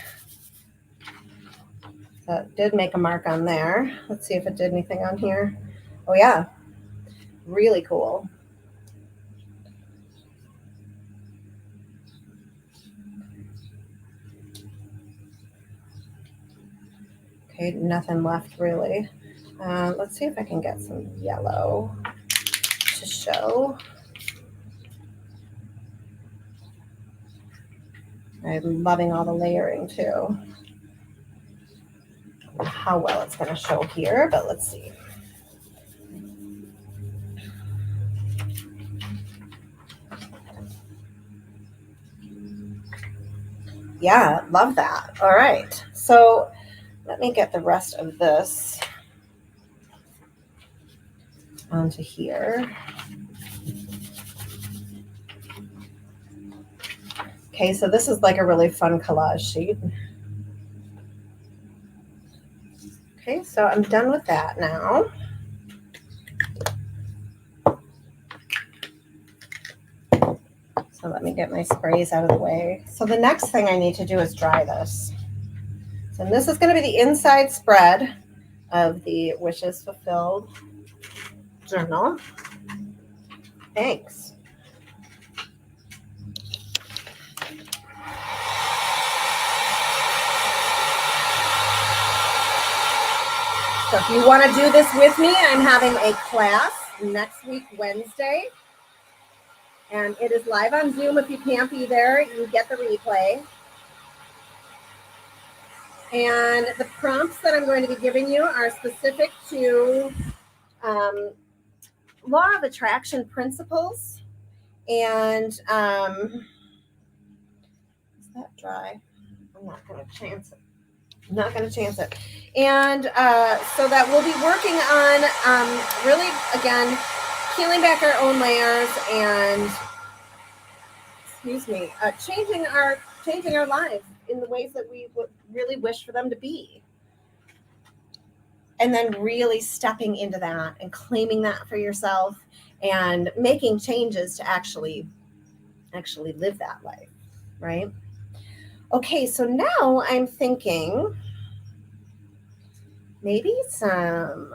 Speaker 1: That did make a mark on there. Let's see if it did anything on here. Oh yeah, really cool. Okay, nothing left really. Let's see if I can get some yellow to show. I'm loving all the layering too. I don't know how well it's going to show here, but let's see. Yeah, love that. All right. So let me get the rest of this onto here. Okay, so this is like a really fun collage sheet. Okay, so I'm done with that now. So let me get my sprays out of the way. So the next thing I need to do is dry this. So this is going to be the inside spread of the Wishes Fulfilled journal. Thanks. So if you want to do this with me, I'm having a class next week, Wednesday. And it is live on Zoom. If you can't be there, you get the replay. And the prompts that I'm going to be giving you are specific to law of attraction principles. And is that dry? I'm not going to chance it. I'm not going to chance it. And so that we'll be working on really, again, peeling back our own layers and, changing our lives in the ways that we would really wish for them to be. And then really stepping into that and claiming that for yourself and making changes to actually live that life, right? Okay, so now I'm thinking maybe some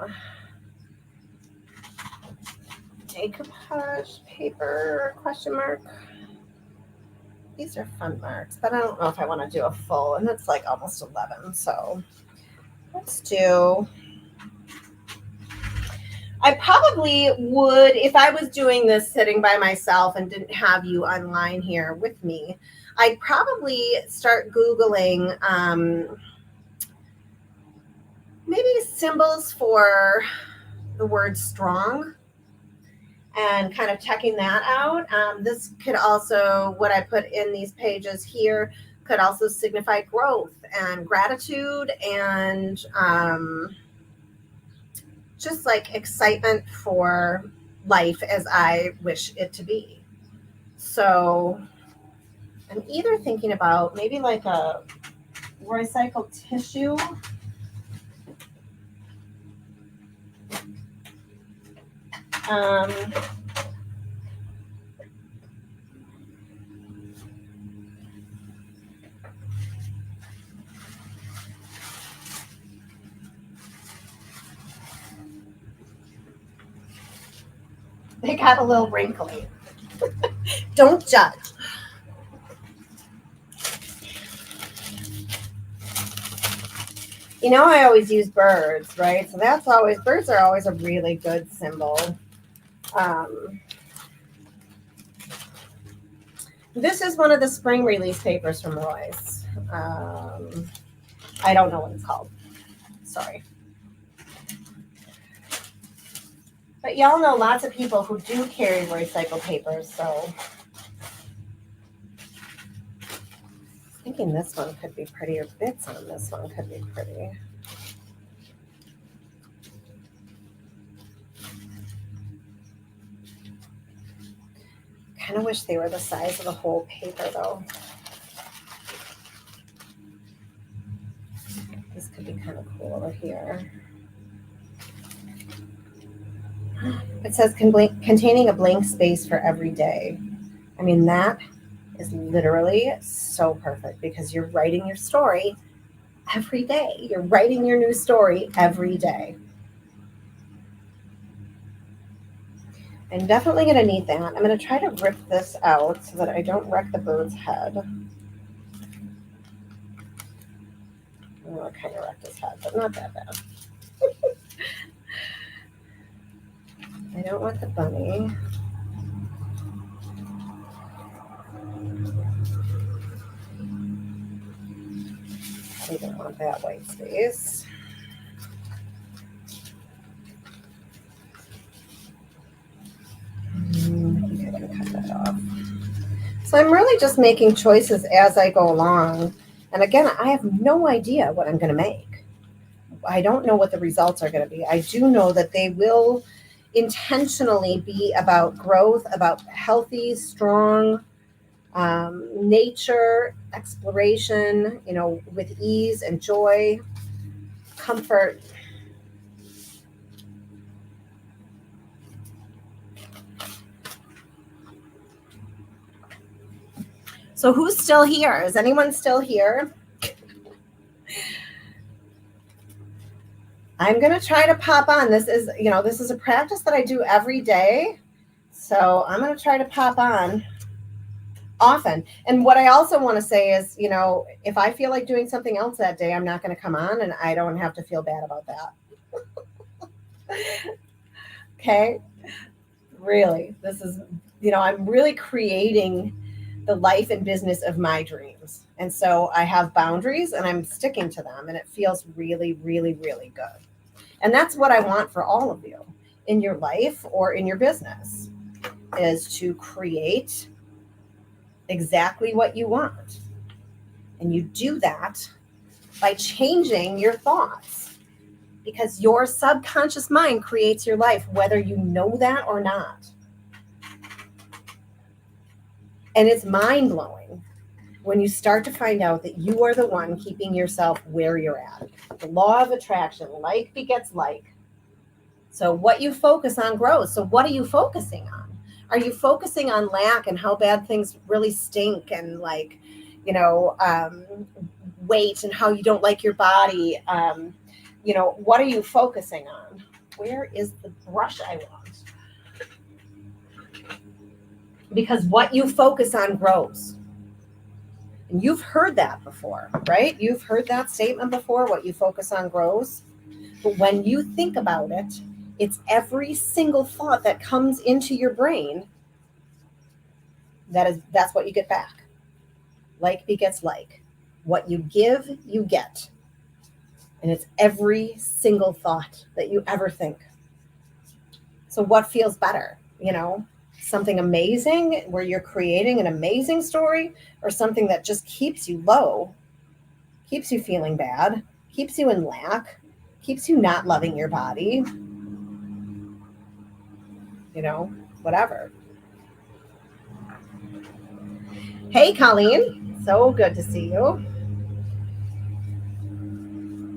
Speaker 1: decoupage paper, question mark. These are fun marks, but I don't know if I want to do a full, and it's like almost 11. So let's do, I probably would, if I was doing this sitting by myself and didn't have you online here with me, I'd probably start Googling maybe symbols for the word strong and kind of checking that out. This could also, what I put in these pages here, could also signify growth and gratitude and just like excitement for life as I wish it to be. So I'm either thinking about maybe like a recycled tissue. They got a little wrinkly. Don't judge. You know, I always use birds, right? So birds are always a really good symbol. This is one of the spring release papers from Roy's. I don't know what it's called. Sorry. But y'all know lots of people who do carry recycled papers, so I'm thinking this one could be pretty, or bits on this one could be pretty. Kind of wish they were the size of the whole paper though. This could be kind of cool over here. It says containing a blank space for every day. I mean, that is literally so perfect because you're writing your story every day. You're writing your new story every day. I'm definitely going to need that. I'm going to try to rip this out so that I don't wreck the bird's head. Oh, I kind of wrecked his head, but not that bad. I don't want the bunny. I don't want that white space. I think I can cut that off. So I'm really just making choices as I go along. And again, I have no idea what I'm going to make. I don't know what the results are going to be. I do know that they will intentionally be about growth, about healthy, strong nature, exploration, with ease and joy, comfort. So who's still here? Is anyone still here? I'm going to try to pop on. This is a practice that I do every day. So I'm going to try to pop on often. And what I also want to say is, if I feel like doing something else that day, I'm not going to come on, and I don't have to feel bad about that. Okay. Really, this is, I'm really creating the life and business of my dreams. And so I have boundaries and I'm sticking to them, and it feels really, really, really good. And that's what I want for all of you in your life or in your business, is to create exactly what you want. And you do that by changing your thoughts, because your subconscious mind creates your life, whether you know that or not. And it's mind-blowing when you start to find out that you are the one keeping yourself where you're at. The law of attraction, like begets like. So what you focus on grows. So what are you focusing on? Are you focusing on lack and how bad things really stink, and weight and how you don't like your body? What are you focusing on? Where is the brush I want? Because what you focus on grows. And you've heard that before, right? You've heard that statement before, what you focus on grows. But when you think about it, it's every single thought that comes into your brain. That's what you get back. Like begets like. What you give, you get. And it's every single thought that you ever think. So what feels better? Something amazing where you're creating an amazing story, or something that just keeps you low, keeps you feeling bad, keeps you in lack, keeps you not loving your body, whatever. Hey, Colleen, so good to see you.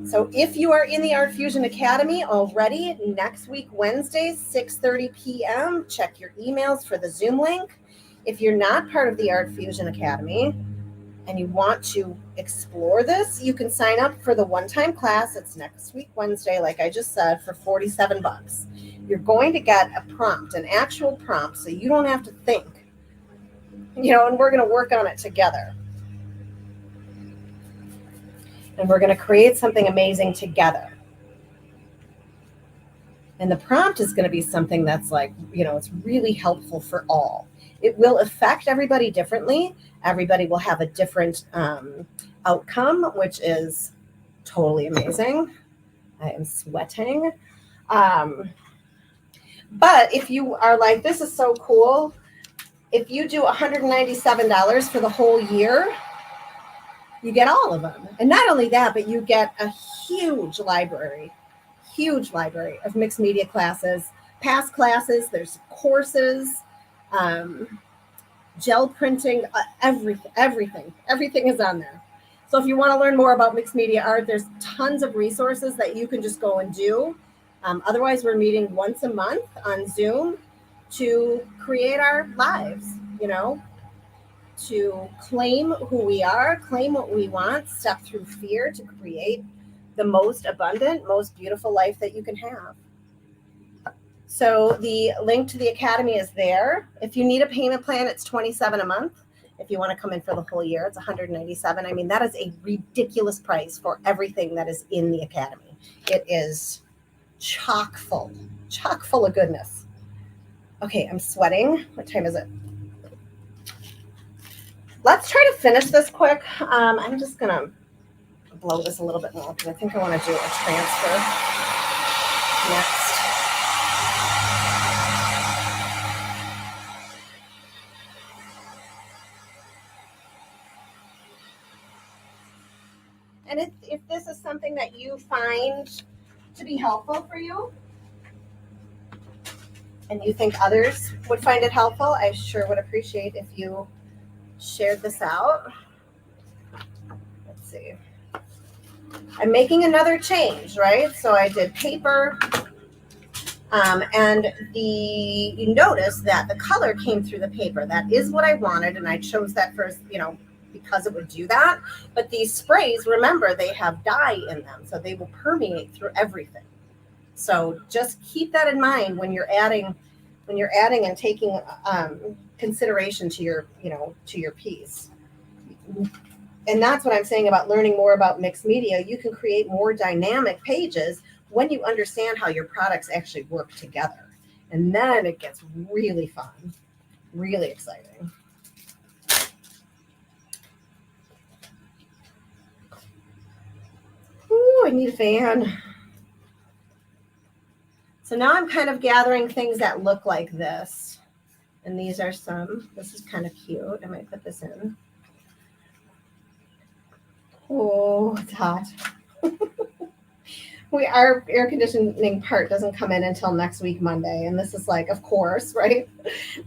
Speaker 1: So if you are in the ArtFusion Academy already, next week, Wednesday, 6:30 p.m., check your emails for the Zoom link. If you're not part of the ArtFusion Academy and you want to explore this, you can sign up for the one-time class. It's next week, Wednesday, like I just said, for $47. You're going to get a prompt, an actual prompt, so you don't have to think, and we're going to work on it together. And we're going to create something amazing together. And the prompt is going to be something that's like, it's really helpful for all. It will affect everybody differently. Everybody will have a different outcome, which is totally amazing. I am sweating. But if you are like, this is so cool, if you do $197 for the whole year, you get all of them. And not only that, but you get a huge library of mixed media classes, past classes, there's courses, gel printing, everything is on there. So if you want to learn more about mixed media art, there's tons of resources that you can just go and do. Otherwise, we're meeting once a month on Zoom to create our lives, to claim who we are, claim what we want, step through fear to create the most abundant, most beautiful life that you can have. So the link to the Academy is there. If you need a payment plan, it's $27 a month. If you want to come in for the whole year, it's $197. I mean, that is a ridiculous price for everything that is in the Academy. It is chock full of goodness. Okay, I'm sweating. What time is it? Let's try to finish this quick. I'm just going to blow this a little bit more because I think I want to do a transfer next. And if this is something that you find to be helpful for you and you think others would find it helpful, I sure would appreciate if you shared this out. Let's see. I'm making another change, right? So I did paper, and you notice that the color came through the paper. That is what I wanted, and I chose that first, because it would do that. But these sprays, remember, they have dye in them, so they will permeate through everything. So just keep that in mind when you're adding and taking consideration to your piece. And that's what I'm saying about learning more about mixed media. You can create more dynamic pages when you understand how your products actually work together. And then it gets really fun, really exciting. Ooh, I need a fan. So now I'm kind of gathering things that look like this. And these are this is kind of cute. I might put this in. Oh, it's hot. Our air conditioning part doesn't come in until next week, Monday. And this is like, of course, right?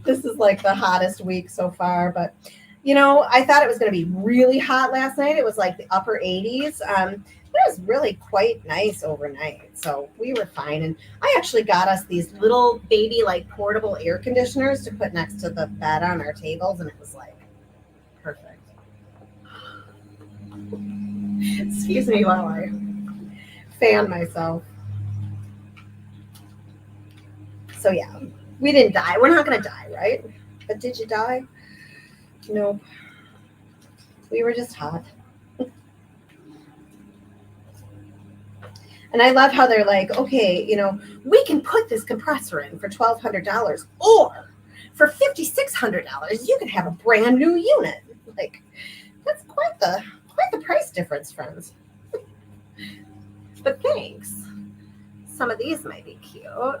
Speaker 1: This is like the hottest week so far. But, I thought it was going to be really hot last night. It was like the upper 80s. It was really quite nice overnight. So we were fine. And I actually got us these little baby, like portable air conditioners to put next to the bed on our tables. And it was like perfect. Excuse me while I fan myself. So yeah, we didn't die. We're not going to die, right? But did you die? Nope. We were just hot. And I love how they're like, okay, we can put this compressor in for $1,200, or for $5,600, you can have a brand new unit. Like, that's quite the price difference, friends. But thanks. Some of these might be cute. Oh.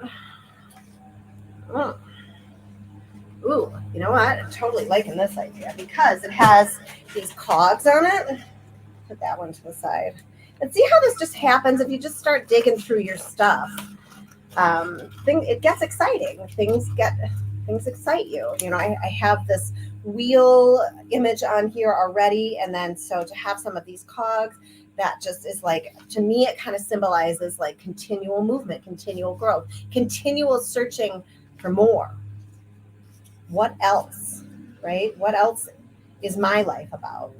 Speaker 1: Ooh, you know what? I'm totally liking this idea because it has these cogs on it. Put that one to the side. And see how this just happens if you just start digging through your stuff. It gets exciting. Things excite you. I have this wheel image on here already, and then so to have some of these cogs, that just is like, to me, it kind of symbolizes like continual movement, continual growth, continual searching for more. What else, right? What else is my life about?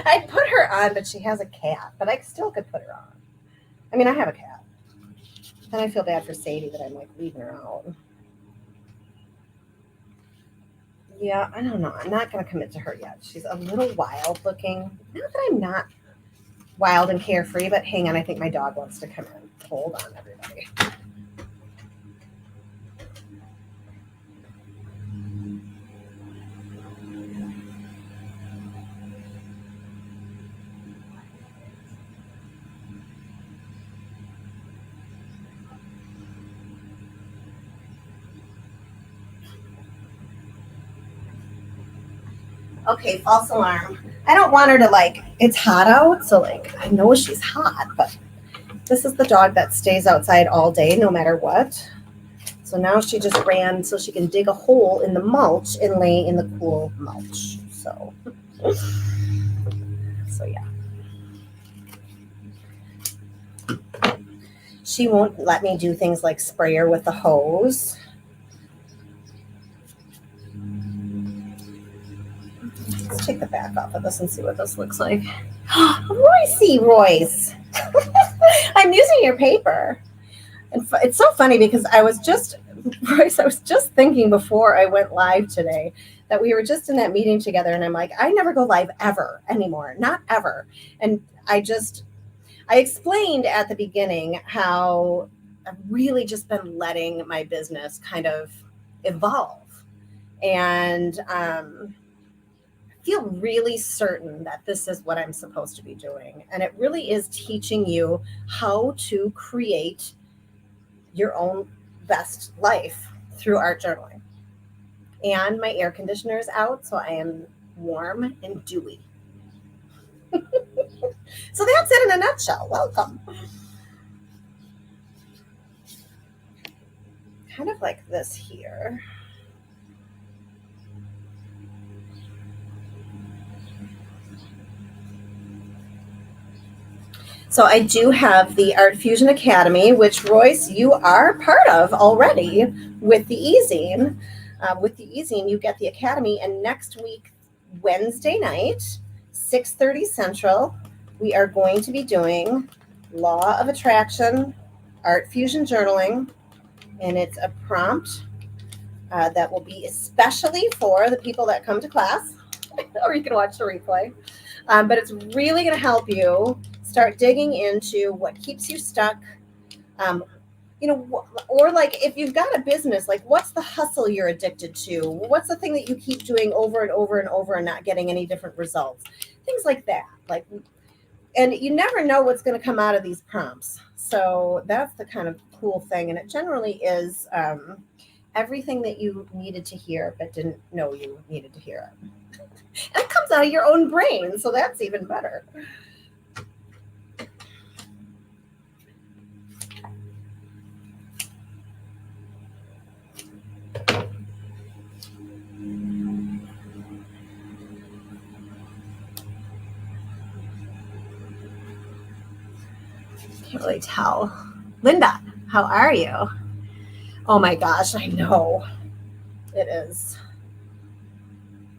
Speaker 1: I'd put her on, but she has a cat, but I still could put her on. I mean, I have a cat. Then I feel bad for Sadie that I'm like leaving her out. Yeah, I don't know. I'm not going to commit to her yet. She's a little wild looking. Not that I'm not wild and carefree, but hang on. I think my dog wants to come in. Hold on, everybody. Okay, false alarm. I don't want her to it's hot out, so I know she's hot, but this is the dog that stays outside all day no matter what. So now she just ran so she can dig a hole in the mulch and lay in the cool mulch. So yeah. She won't let me do things like spray her with the hose. Let's take the back off of this and see what this looks like. Royce. I'm using your paper. And it's so funny because Royce, I was just thinking before I went live today that we were just in that meeting together, and I'm like, I never go live ever anymore. Not ever. And I explained at the beginning how I've really just been letting my business kind of evolve. And feel really certain that this is what I'm supposed to be doing. And it really is teaching you how to create your own best life through art journaling. And my air conditioner is out, so I am warm and dewy. So that's it in a nutshell. Welcome. Kind of like this here. So I do have the ArtFusion Academy, which Royce, you are part of already with the e-zine. With the e-zine, you get the Academy, and next week, Wednesday night, 6:30 Central, we are going to be doing Law of Attraction, ArtFusion Journaling, and it's a prompt that will be especially for the people that come to class, or you can watch the replay. But it's really going to help you start digging into what keeps you stuck. Or like if you've got a business, like what's the hustle you're addicted to? What's the thing that you keep doing over and over and over and not getting any different results? Things like that. And you never know what's going to come out of these prompts. So that's the kind of cool thing. And it generally is everything that you needed to hear but didn't know you needed to hear it. And it comes out of your own brain, so that's even better. Can't really tell. Linda, how are you? Oh my gosh, I know. It is.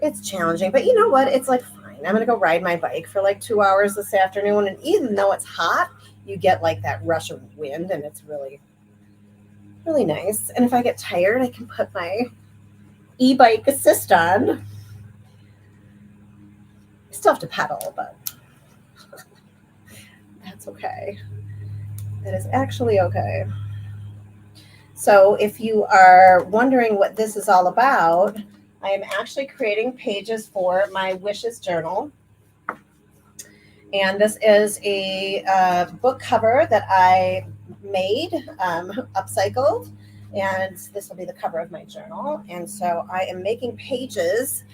Speaker 1: It's challenging, but you know what? It's like, fine. I'm going to go ride my bike for like 2 hours this afternoon. And even though it's hot, you get like that rush of wind, and it's really, really nice. And if I get tired, I can put my e-bike assist on. I still have to pedal, but that's okay. That is actually okay. So if you are wondering what this is all about, I am actually creating pages for my wishes journal. And this is a book cover that I made, upcycled, and this will be the cover of my journal. And so I am making pages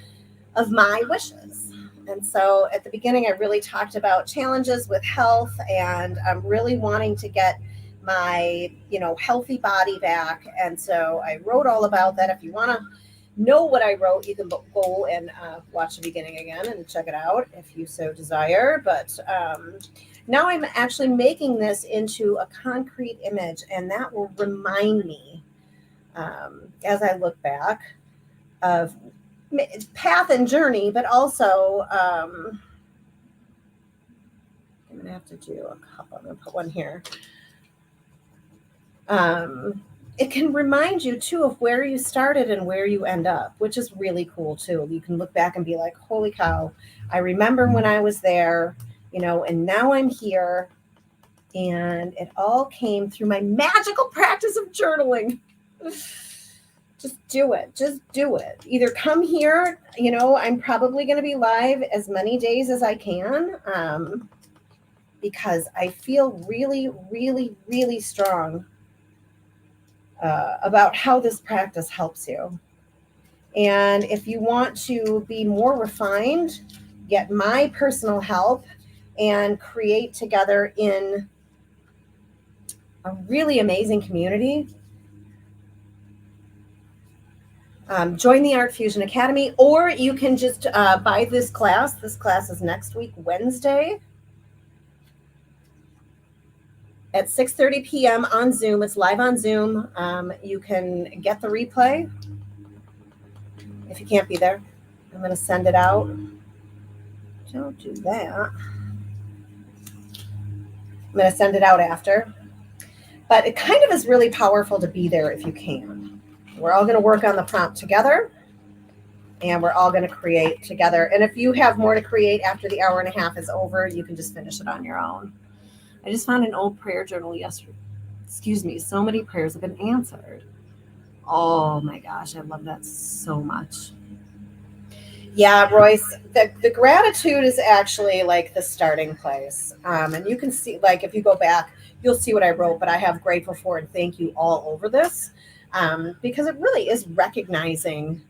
Speaker 1: of my wishes. And so at the beginning, I really talked about challenges with health, and I'm really wanting to get my, healthy body back. And so I wrote all about that. If you want to know what I wrote, you can go and watch the beginning again and check it out if you so desire. But now I'm actually making this into a concrete image, and that will remind me as I look back of path and journey, but also I'm going to have to do a couple. I'm going to put one here. It can remind you too of where you started and where you end up, which is really cool too. You can look back and be like, holy cow, I remember when I was there, and now I'm here. And it all came through my magical practice of journaling. Just do it. Just do it. Either come here, I'm probably going to be live as many days as I can, because I feel really, really, really strong about how this practice helps you. And if you want to be more refined, get my personal help, and create together in a really amazing community, join the ArtFusion Academy, or you can just buy this class. This class is next week, Wednesday, at 6:30 p.m. on Zoom. It's live on Zoom. You can get the replay if you can't be there. I'm going to send it out. Don't do that. I'm going to send it out after. But it kind of is really powerful to be there if you can. We're all going to work on the prompt together, and we're all going to create together. And if you have more to create after the hour and a half is over, you can just finish it on your own. I just found an old prayer journal yesterday. Excuse me, so many prayers have been answered. Oh my gosh, I love that so much. Yeah, Royce, the gratitude is actually like the starting place. And you can see, like, if you go back, you'll see what I wrote, but I have grateful for and thank you all over this, because it really is recognizing,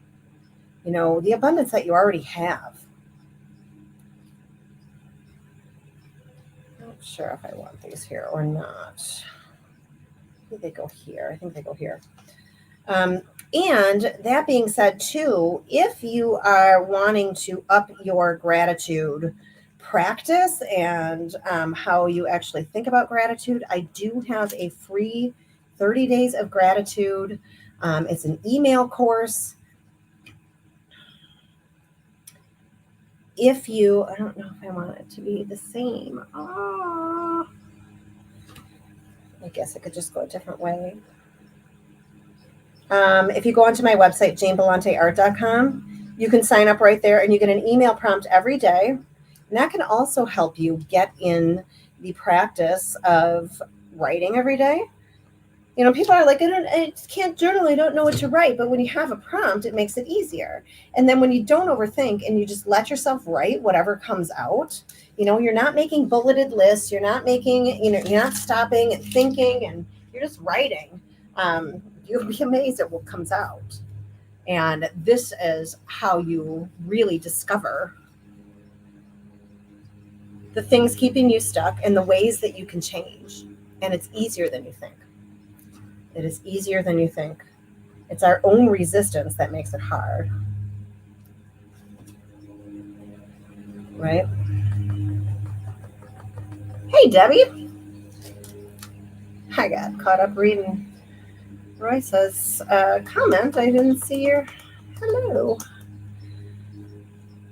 Speaker 1: the abundance that you already have. Not sure if I want these here or not. I think they go here. And that being said, too, if you are wanting to up your gratitude practice and how you actually think about gratitude, I do have a free 30 days of gratitude. It's an email course. I don't know if I want it to be the same. Oh, I guess I could just go a different way. If you go onto my website, janebelanteart.com, you can sign up right there and you get an email prompt every day. And that can also help you get in the practice of writing every day. People are like, I can't journal. I don't know what to write. But when you have a prompt, it makes it easier. And then when you don't overthink and you just let yourself write whatever comes out, you're not making bulleted lists. You're not you're not stopping and thinking, and you're just writing. You'll be amazed at what comes out. And this is how you really discover the things keeping you stuck and the ways that you can change. And it's easier than you think. It is easier than you think. It's our own resistance that makes it hard. Right? Hey, Debbie. I got caught up reading Roy says, comment. I didn't see your hello.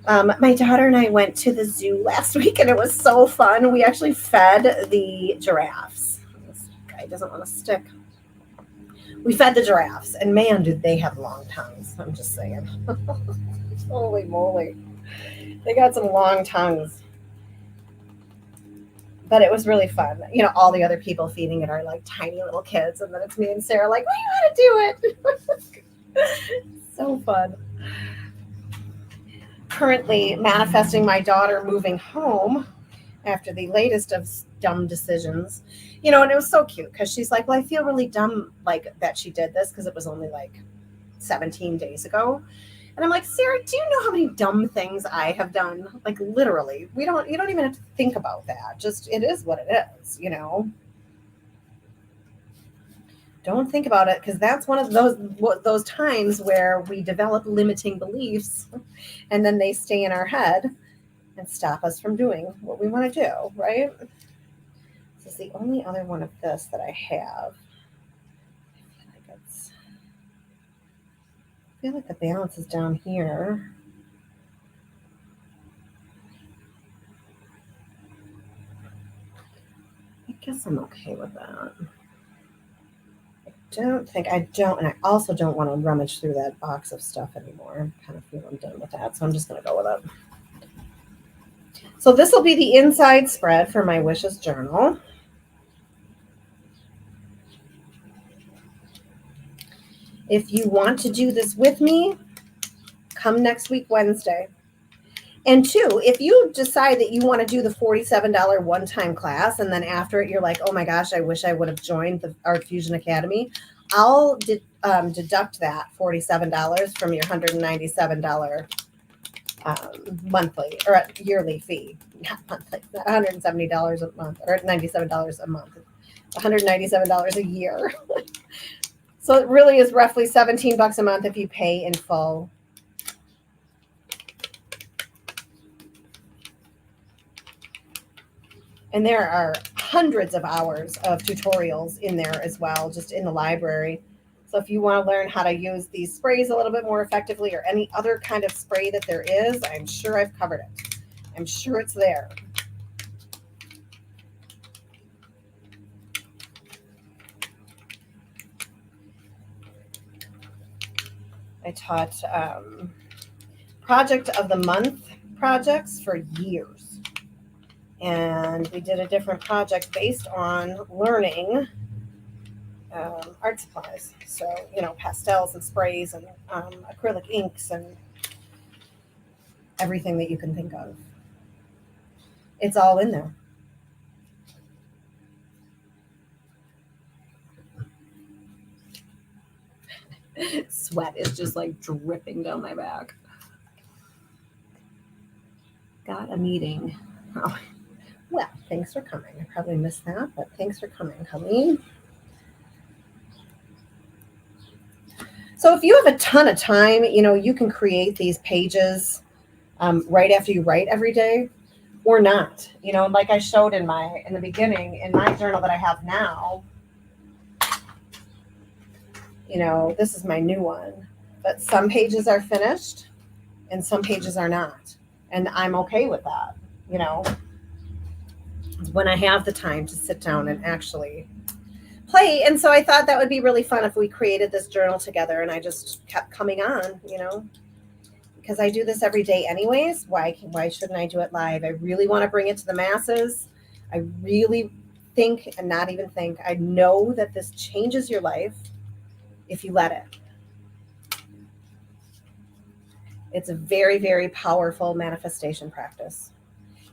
Speaker 1: My daughter and I went to the zoo last week, and it was so fun. We actually fed the giraffes. This guy doesn't want to stick. We fed the giraffes, and man, did they have long tongues. I'm just saying. Holy moly. They got some long tongues. But it was really fun. All the other people feeding it are like tiny little kids, and then it's me and Sarah like, we want to do it. So fun. Currently manifesting my daughter moving home after the latest of dumb decisions. And it was so cute because she's like, well, I feel really dumb like that she did this because it was only like 17 days ago. And I'm like, Sarah, do you know how many dumb things I have done? Like literally, you don't even have to think about that. Just, it is what it is, Don't think about it, because that's one of those times where we develop limiting beliefs and then they stay in our head and stop us from doing what we want to do, right? This is the only other one of this that I have. I feel like the balance is down here. I guess I'm okay with that. And I also don't want to rummage through that box of stuff anymore. I kind of feel I'm done with that, so I'm just going to go with it. So this will be the inside spread for my wishes journal. If you want to do this with me, come next week, Wednesday. And two, if you decide that you want to do the $47 one-time class, and then after it, you're like, oh my gosh, I wish I would have joined the ArtFusion Academy, I'll deduct that $47 from your $197 monthly or yearly fee. Not monthly, $170 a month or $97 a month, $197 a year. So it really is roughly $17 a month if you pay in full. And there are hundreds of hours of tutorials in there as well, just in the library. So if you want to learn how to use these sprays a little bit more effectively, or any other kind of spray that there is, I'm sure I've covered it. I'm sure it's there. I taught project of the month projects for years. And we did a different project based on learning art supplies. So, pastels and sprays and acrylic inks and everything that you can think of. It's all in there. Sweat is just like dripping down my back. Got a meeting. Oh, well, thanks for coming. I probably missed that, but thanks for coming, Colleen. So if you have a ton of time, you can create these pages right after you write every day, or not. Like I showed in the beginning, in my journal that I have now, this is my new one, but some pages are finished and some pages are not. And I'm okay with that, when I have the time to sit down and actually play. And so I thought that would be really fun if we created this journal together, and I just kept coming on, because I do this every day anyways. Why shouldn't I do it live? I really want to bring it to the masses. I really think, and not even think, I know that this changes your life if you let it. It's a very, very powerful manifestation practice.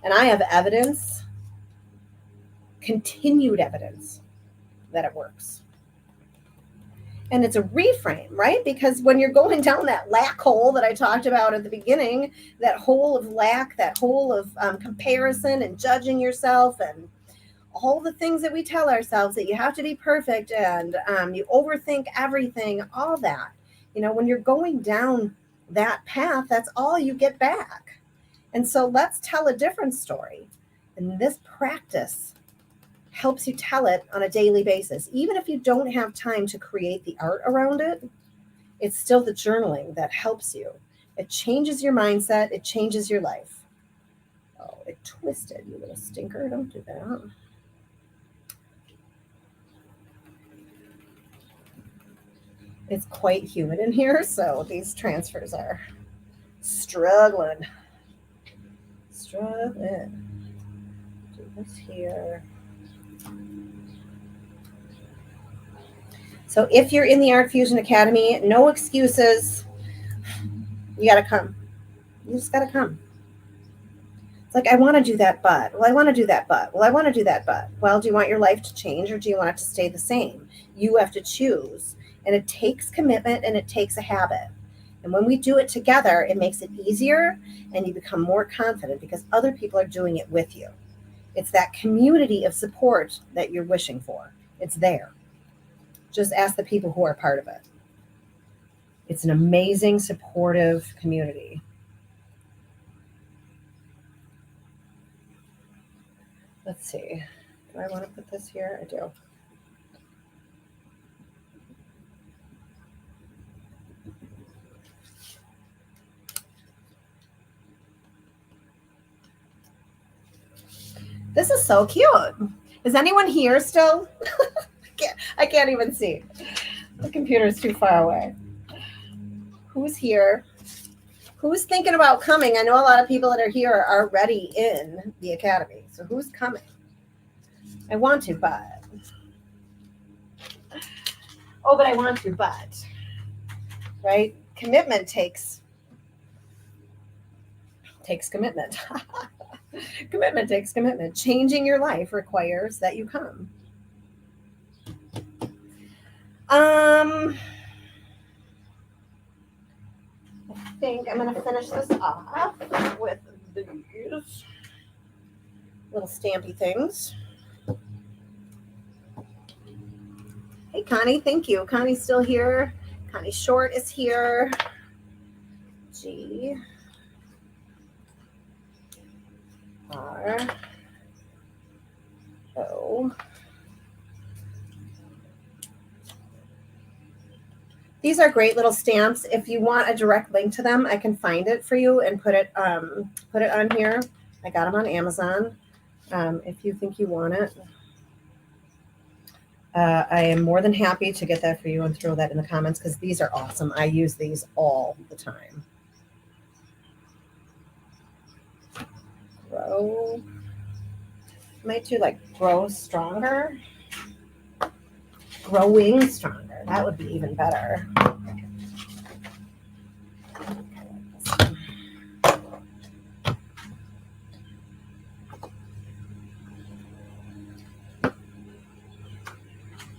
Speaker 1: And I have evidence, continued evidence, that it works. And it's a reframe, right? Because when you're going down that lack hole that I talked about at the beginning, that hole of lack, that hole of comparison and judging yourself, and all the things that we tell ourselves that you have to be perfect, and you overthink everything, all that, when you're going down that path, that's all you get back. And so let's tell a different story. And this practice helps you tell it on a daily basis. Even if you don't have time to create the art around it, it's still the journaling that helps you. It changes your mindset. It changes your life. Oh, it twisted, you little stinker. Don't do that. It's quite humid in here, so these transfers are struggling. Do this here. So if you're in the ArtFusion Academy, no excuses. You got to come. You just got to come. It's like, I want to do that, but. Well, I want to do that, but. Well, I want to do that, but. Well, do you want your life to change, or do you want it to stay the same? You have to choose. And it takes commitment, and it takes a habit. And when we do it together, it makes it easier, and you become more confident because other people are doing it with you. It's that community of support that you're wishing for. It's there. Just ask the people who are part of it. It's an amazing, supportive community. Let's see. Do I want to put this here? I do. This is so cute. Is anyone here still? I can't even see. The computer is too far away. Who's here? Who's thinking about coming? I know a lot of people that are here are already in the academy. So who's coming? I want to, but. Oh, but I want to, but. Right? Commitment takes commitment. Commitment takes commitment. Changing your life requires that you come. I think I'm going to finish this off with these little stampy things. Hey, Connie, thank you. Connie's still here. Connie Short is here. G. R. O. These are great little stamps. If you want a direct link to them, I can find it for you and put it on here. I got them on Amazon. If you think you want it, I am more than happy to get that for you and throw that in the comments because these are awesome. I use these all the time. Grow. might do like grow stronger. Growing stronger. That would be even better.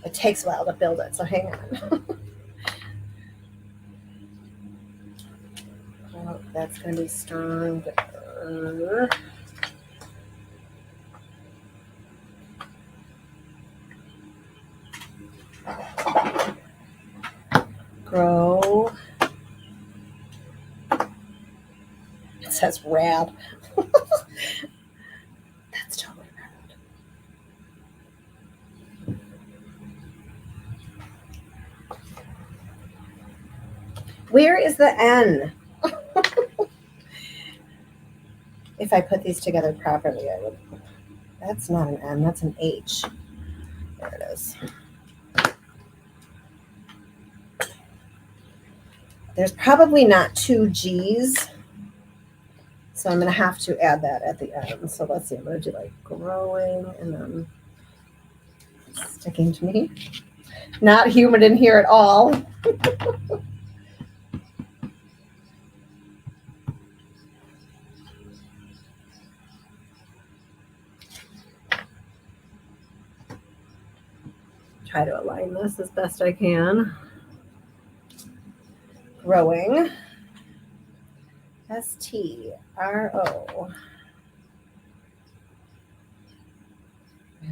Speaker 1: It takes a while to build it, so hang on. Oh, that's going to be stronger. Grow. It says rad. That's totally rad. Where is the N? If I put these together properly, I would. That's not an N, that's an H. There it is. There's probably not two G's, so I'm going to have to add that at the end. So let's see, I'm going to do like growing and then sticking to me. Not humid in here at all. Try to align this as best I can. Growing. S-T-R-O. Do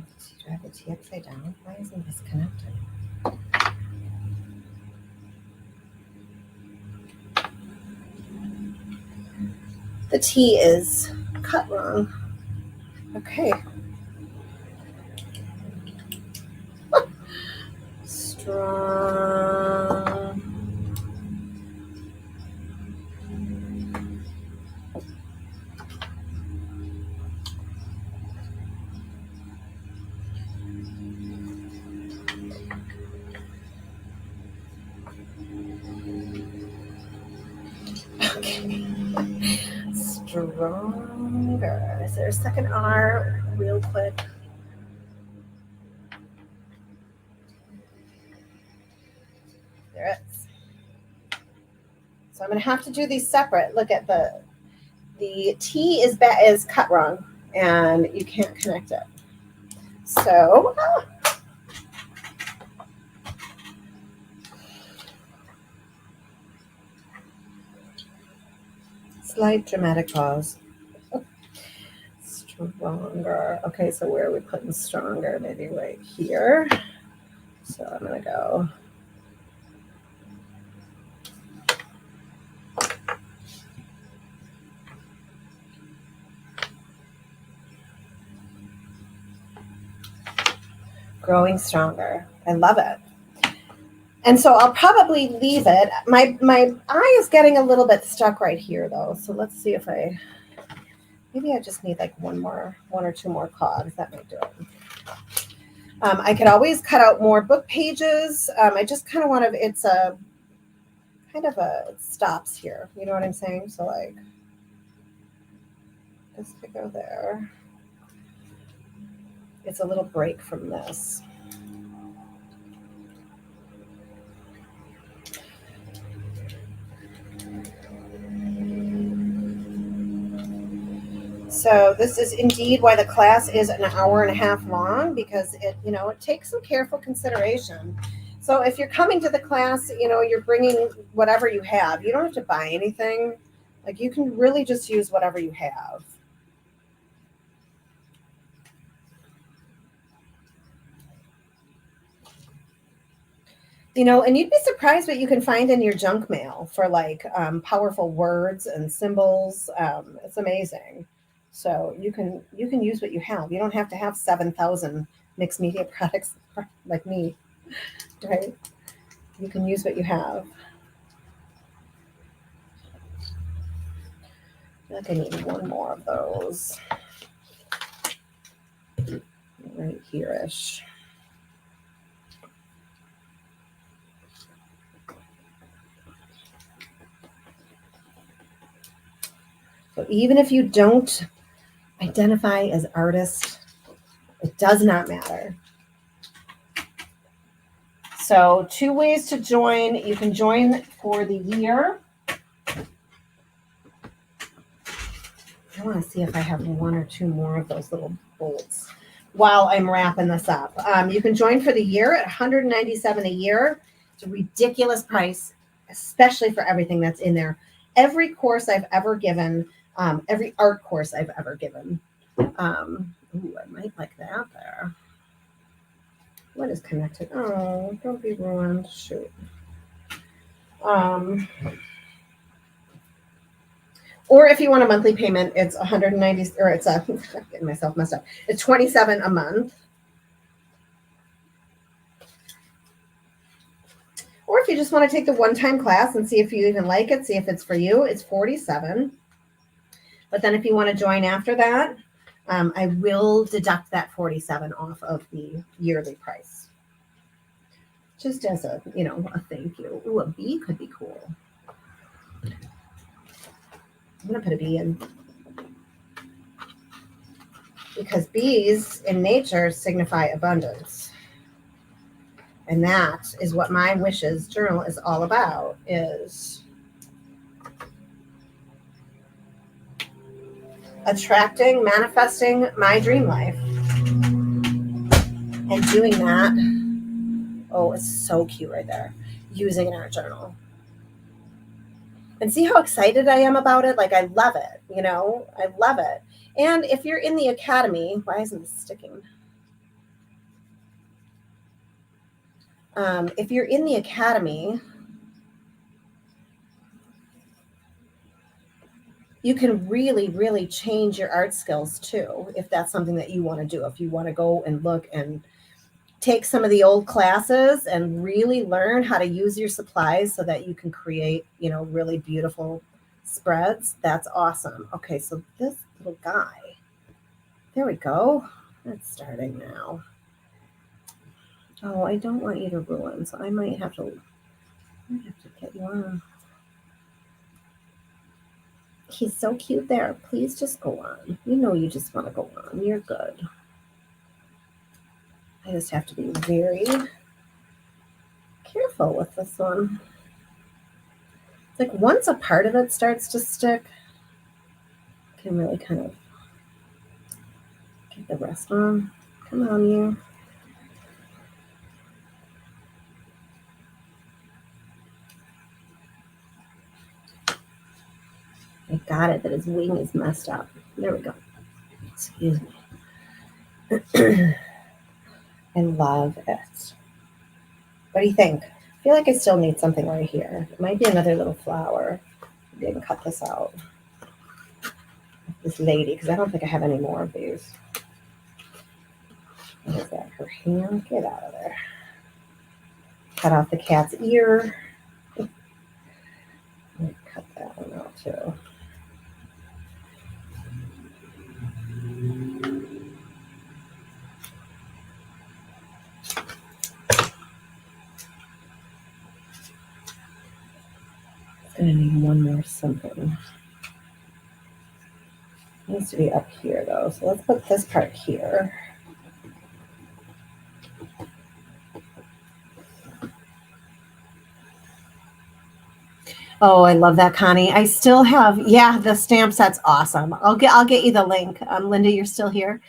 Speaker 1: I have the T upside down? Why isn't this connected? The T is cut wrong. Okay. Strong. Okay. Stronger. Is there a second R real quick? There it is. So I'm going to have to do these separate. Look at the T is cut wrong, and you can't connect it. So slight dramatic pause. Stronger. Okay, so where are we putting stronger? Maybe right here. So I'm going to go. Growing stronger. I love it. And so I'll probably leave it. My eye is getting a little bit stuck right here though. So let's see if maybe I just need like one or two more cogs. That might do it. I could always cut out more book pages. I just kind of want to, it's a kind of it stops here. You know what I'm saying? So like, this could go there. It's a little break from this. So this is indeed why the class is an hour and a half long, because it takes some careful consideration. So if you're coming to the class, you're bringing whatever you have. You don't have to buy anything. Like, you can really just use whatever you have. And you'd be surprised what you can find in your junk mail for like powerful words and symbols. It's amazing. So you can use what you have. You don't have to have 7,000 mixed media products like me, right? You can use what you have. I feel like I need one more of those. Right here-ish. So even if you don't identify as artist, It does not matter. So 2 ways to join. You can join for the year. I want to see if I have 1 or 2 more of those little bolts while I'm wrapping this up. You can join for the year at $197 a year. It's a ridiculous price, especially for everything that's in there. Every course I've ever given, every art course I've ever given. Ooh, I might like that there. What is connected? Oh, don't be ruined. Shoot. Or if you want a monthly payment, it's 190, or it's I'm getting myself messed up. It's $27 a month. Or if you just want to take the one-time class and see if you even like it, see if it's for you, it's $47. But then if you want to join after that, I will deduct that $47 off of the yearly price. Just as a, a thank you. Ooh, a bee could be cool. I'm going to put a bee in. Because bees in nature signify abundance. And that is what my wishes journal is all about, is attracting, manifesting my dream life. And doing that, oh, it's so cute right there, using an art journal. And see how excited I am about it? Like, I love it, I love it. And if you're in the academy, why isn't this sticking? If you're in the academy, you can really, really change your art skills too, if that's something that you want to do. If you want to go and look and take some of the old classes and really learn how to use your supplies so that you can create, really beautiful spreads, that's awesome. Okay, so this little guy, there we go. That's starting now. Oh, I don't want you to ruin, so I might have to get you on. He's so cute there. Please just go on. You just want to go on. You're good. I just have to be very careful with this one. It's like once a part of it starts to stick, I can really kind of get the rest on. Come on, you. I got it, that his wing is messed up. There we go. Excuse me. I love it. What do you think? I feel like I still need something right here. It might be another little flower. Maybe I can cut this out. This lady, because I don't think I have any more of these. What is that? Her hand? Get out of there. Cut off the cat's ear. Cut that one out too. It's going to need one more something. It needs to be up here though, so let's put this part here. Oh, I love that, Connie. I still have, the stamp set's awesome. I'll get you the link. Linda, you're still here.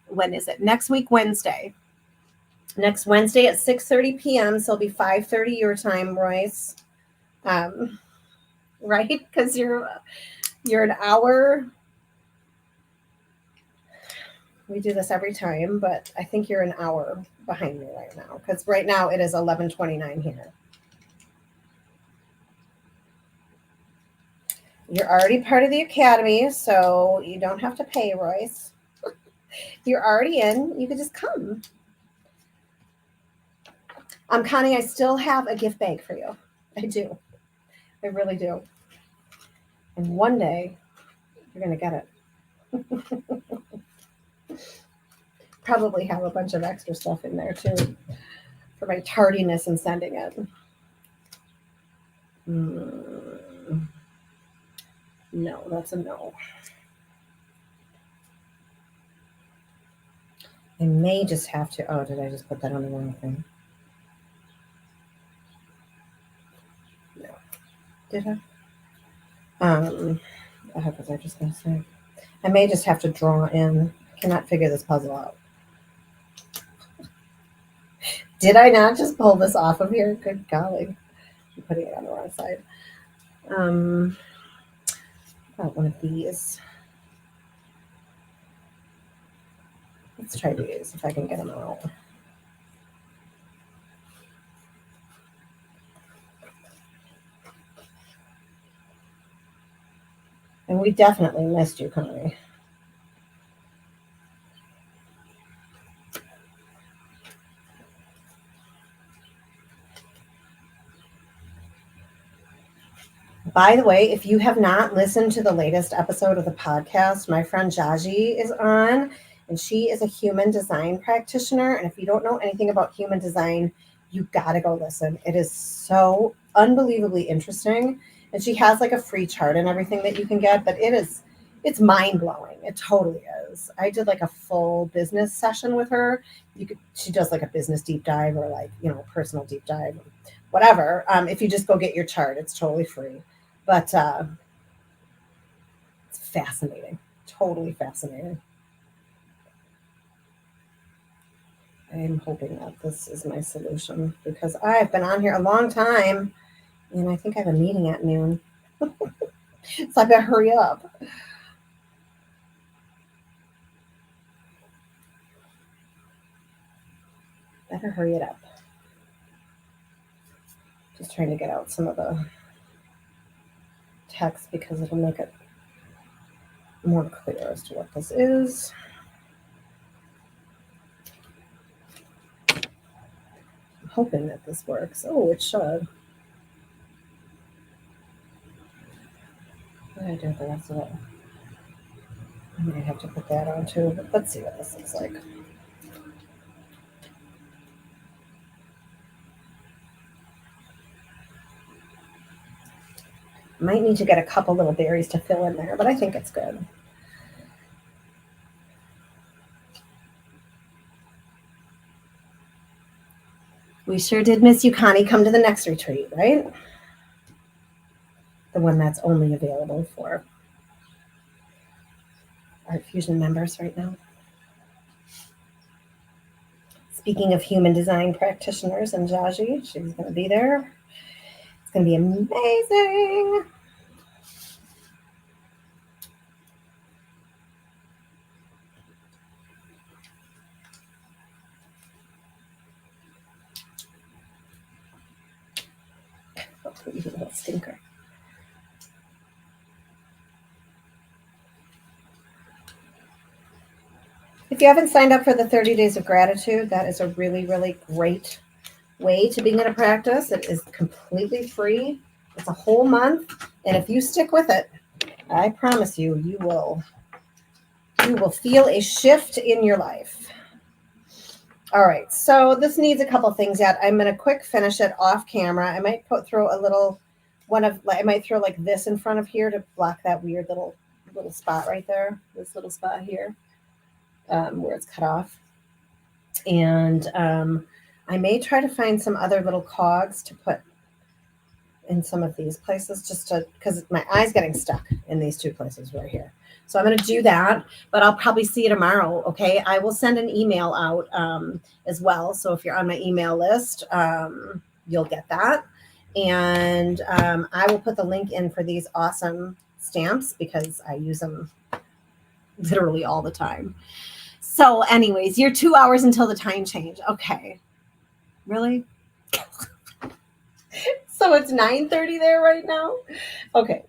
Speaker 1: When is it? Next week, Wednesday. Next Wednesday at 6:30 p.m. So it'll be 5:30 your time, Royce. Right? Because you're an hour. We do this every time, but I think you're an hour behind me right now. Because right now it is 11:29 here. You're already part of the academy, so you don't have to pay, Royce. You're already in. You could just come. Connie, I still have a gift bag for you. I do. I really do. And one day, you're going to get it. Probably have a bunch of extra stuff in there, too, for my tardiness in sending it. No, that's a no. I may just have to, oh, did I just put that on the wrong thing? No. Did I? What was I just going to say? I may just have to draw in. I cannot figure this puzzle out. Did I not just pull this off of here? Good golly. I'm putting it on the wrong side. About one of these. Let's try these if I can get them out. And we definitely missed you, Connie. By the way, if you have not listened to the latest episode of the podcast, my friend Jaji is on, and she is a human design practitioner. And if you don't know anything about human design, you got to go listen. It is so unbelievably interesting. And she has like a free chart and everything that you can get, but it's mind blowing. It totally is. I did like a full business session with her. She does like a business deep dive or like, personal deep dive, whatever. If you just go get your chart, it's totally free. But it's fascinating, totally fascinating. I'm hoping that this is my solution because I've been on here a long time and I think I have a meeting at noon. So I better hurry up. Better hurry it up. Just trying to get out some of the text because it'll make it more clear as to what this is. I'm hoping that this works. Oh, it should. What did I do with the rest of it? I might have to put that on too, but let's see what this looks like. Might need to get a couple little berries to fill in there, but I think it's good. We sure did miss you, Connie. Come to the next retreat, right? The one that's only available for ArtFusion members right now. Speaking of human design practitioners and Jaji, she's going to be there. It's going to be amazing. Oh, you little stinker. If you haven't signed up for the 30 Days of Gratitude, that is a really, really great way to begin a practice. It is completely free. It's a whole month. And if you stick with it, I promise you, you will feel a shift in your life. All right, so this needs a couple things yet. I'm going to quick finish it off camera. I might throw a little I might throw like this in front of here to block that weird little spot right there. This little spot here where it's cut off. And I may try to find some other little cogs to put in some of these places because my eye's getting stuck in these two places right here. So I'm going to do that, but I'll probably see you tomorrow. Okay. I will send an email out as well. So if you're on my email list, you'll get that. And I will put the link in for these awesome stamps because I use them literally all the time. So anyways, you're 2 hours until the time change. Okay. Really? So it's 9:30 there right now? Okay.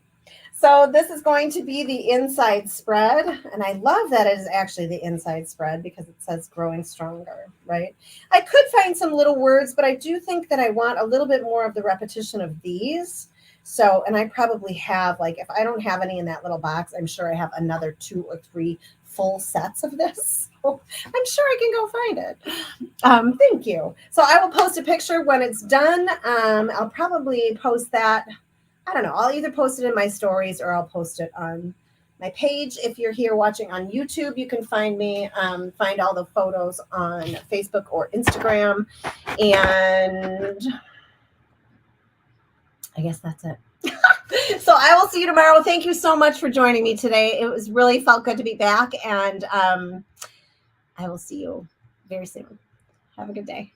Speaker 1: So this is going to be the inside spread. And I love that it is actually the inside spread because it says growing stronger, right? I could find some little words, but I do think that I want a little bit more of the repetition of these. So, and I probably have, like, if I don't have any in that little box, I'm sure I have another 2 or 3 full sets of this. So I'm sure I can go find it. Thank you. So I will post a picture when it's done. I'll probably post that. I don't know. I'll either post it in my stories or I'll post it on my page. If you're here watching on YouTube, you can find me, find all the photos on Facebook or Instagram. And I guess that's it. So I will see you tomorrow. Thank you so much for joining me today. It was really felt good to be back, and I will see you very soon. Have a good day.